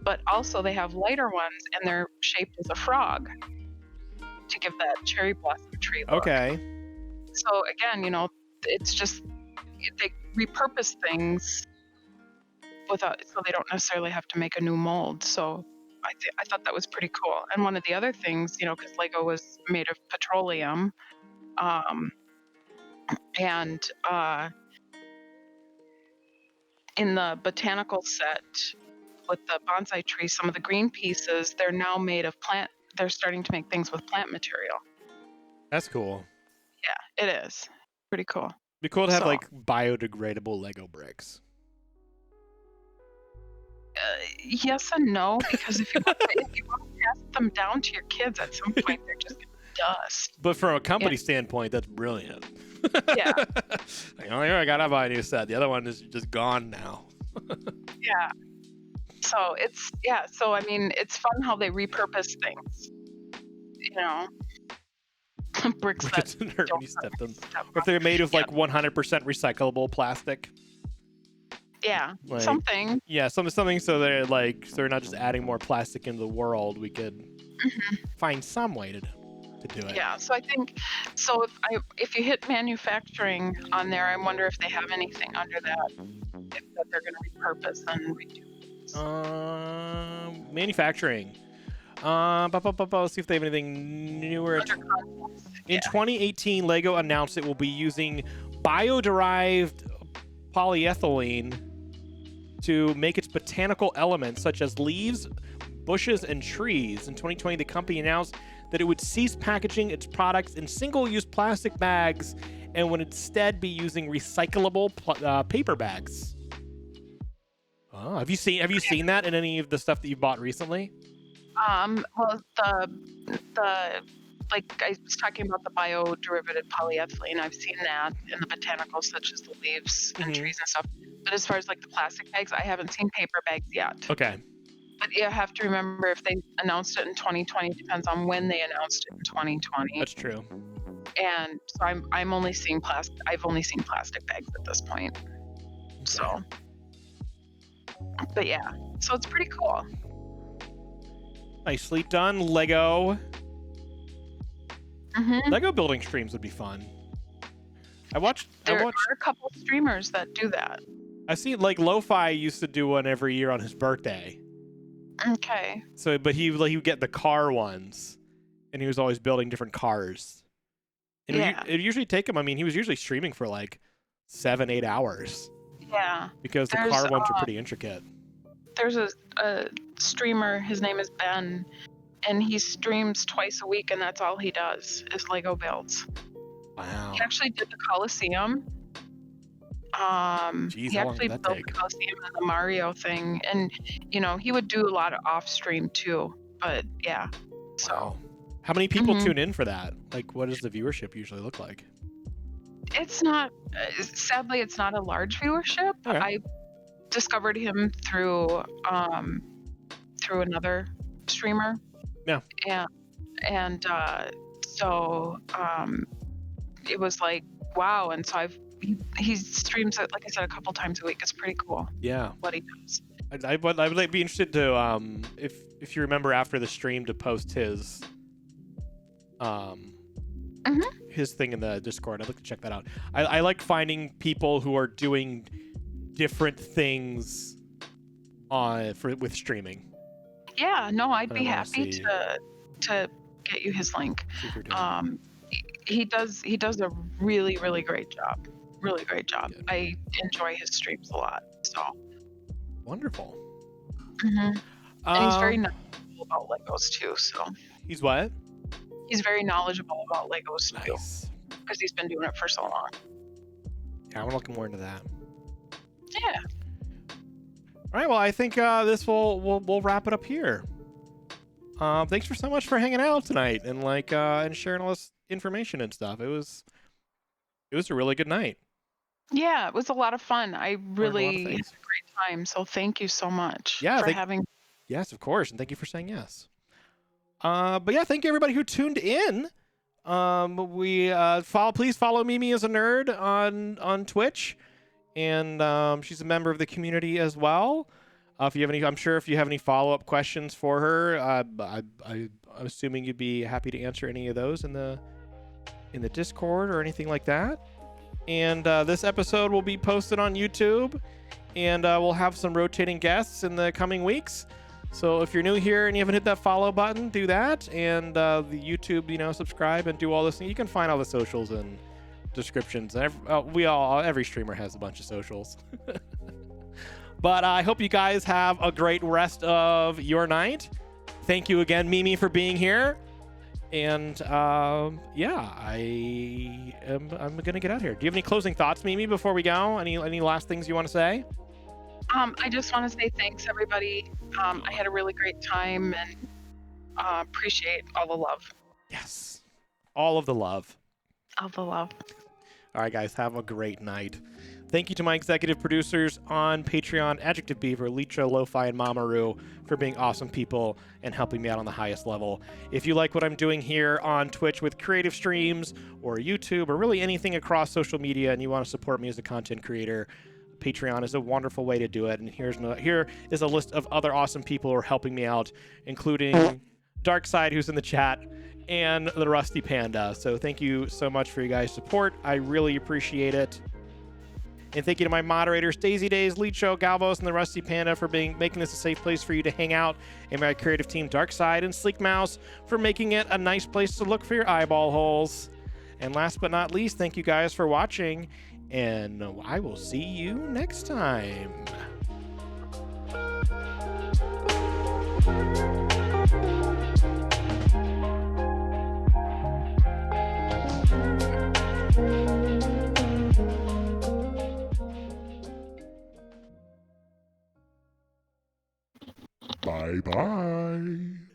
but also they have lighter ones, and they're shaped as a frog to give that cherry blossom tree look. Okay. So again, it's just they repurpose things so they don't necessarily have to make a new mold. So I thought that was pretty cool. And one of the other things, because Lego was made of petroleum, and in the botanical set with the bonsai tree, some of the green pieces, they're now made of they're starting to make things with plant material. That's cool. Yeah, it is. Pretty cool. It'd be cool to have like biodegradable Lego bricks. Yes and no, because if you want to pass them down to your kids at some point, they're just going to dust. But from a company standpoint, that's brilliant. Yeah. I gotta buy a new set. The other one is just gone now. Yeah. So so I mean, it's fun how they repurpose things. Bricks that when you step them. Or if they're made of like 100% recyclable plastic. Yeah, like, something. Yeah, something so they're not just adding more plastic into the world. We could find some way to do it. Yeah, so I think if you hit manufacturing on there, I wonder if they have anything under that that they're going to repurpose and redo. Manufacturing. Let's see if they have anything newer. In 2018, Lego announced it will be using bio-derived polyethylene to make its botanical elements such as leaves, bushes, and trees. In 2020, the company announced that it would cease packaging its products in single-use plastic bags and would instead be using recyclable paper bags. Oh, have you seen that in any of the stuff that you bought recently? Well, the like I was talking about the bioderivative polyethylene. I've seen that in the botanicals, such as the leaves and trees and stuff. But as far as like the plastic bags, I haven't seen paper bags yet. Okay. But you have to remember, if they announced it in 2020, depends on when they announced it in 2020. That's true. And so I'm only seeing plastic. I've only seen plastic bags at this point. Okay. So, but yeah, so it's pretty cool. Nicely done, Lego. Mm-hmm. Lego building streams would be fun. There are a couple streamers that do that. I see, like, Lo-Fi used to do one every year on his birthday. Okay. So, but he would get the car ones, and he was always building different cars. And Yeah. it usually take him. I mean, he was usually streaming for like 7-8 hours Yeah. because the car ones are pretty intricate. There's a streamer. His name is Ben, and he streams twice a week, and that's all he does is Lego builds. Wow. He actually did the Coliseum. Jeez, He how long actually did that built take? the Coliseum and the Mario thing, and he would do a lot of off stream too. But yeah, so Wow. How many people Mhm. tune in for that? Like, what does the viewership usually look like? it's not. Sadly, it's not a large viewership. Okay. I discovered him through another streamer. Yeah. And so it was like, wow. And so he streams it, like I said, a couple times a week. It's pretty cool Yeah. what he does. I would be interested to if you remember after the stream to post his his thing in the Discord. I'd like to check that out. I like finding people who are doing different things with streaming. Yeah, no, I'd I be wanna happy see. to get you his link. See if you're doing He does a really, really great job. Really great job. Good. I enjoy his streams a lot. So Wonderful. and he's very Um, knowledgeable about Legos too. So He's what? he's very knowledgeable about Legos too, Nice. because he's been doing it for so long. Yeah, I want to look more into that. Yeah. All right. Well, I think we'll wrap it up here. Thanks so much for hanging out tonight and and sharing all this information and stuff. It was a really good night. Yeah, it was a lot of fun. I Learned a lot of really had things. a great time. So thank you so much Yeah, for having. Yes, of course, and thank you for saying yes. But yeah, thank you everybody who tuned in. Please follow Mimi as a nerd on Twitch, and she's a member of the community as well. If you have any, I'm sure if you have any follow-up questions for her, I'm assuming you'd be happy to answer any of those in the Discord or anything like that. And this episode will be posted on YouTube, and we'll have some rotating guests in the coming weeks. So if you're new here and you haven't hit that follow button, do that. And the YouTube, subscribe and do all this. You can find all the socials and descriptions. Every streamer has a bunch of socials. But I hope you guys have a great rest of your night. Thank you again, Mimi, for being here. And I'm gonna get out of here. Do you have any closing thoughts, Mimi, before we go? Any last things you want to say? I just want to say thanks, everybody. I had a really great time, and appreciate all the love. Yes, all of the love. All the love. All right, guys, have a great night. Thank you to my executive producers on Patreon, Adjective Beaver, Licho, Lo-Fi, and Mamaru, for being awesome people and helping me out on the highest level. If you like what I'm doing here on Twitch with creative streams or YouTube or really anything across social media and you want to support me as a content creator, Patreon is a wonderful way to do it. And here is a list of other awesome people who are helping me out, including Darkside, who's in the chat, and the Rusty Panda. So thank you so much for your guys' support. I really appreciate it. And thank you to my moderators, Daisy Days, Licho, Galvos, and the Rusty Panda for making this a safe place for you to hang out, and my creative team, Darkside and Sleek Mouse, for making it a nice place to look for your eyeball holes. And last but not least, thank you guys for watching, and I will see you next time. Bye-bye.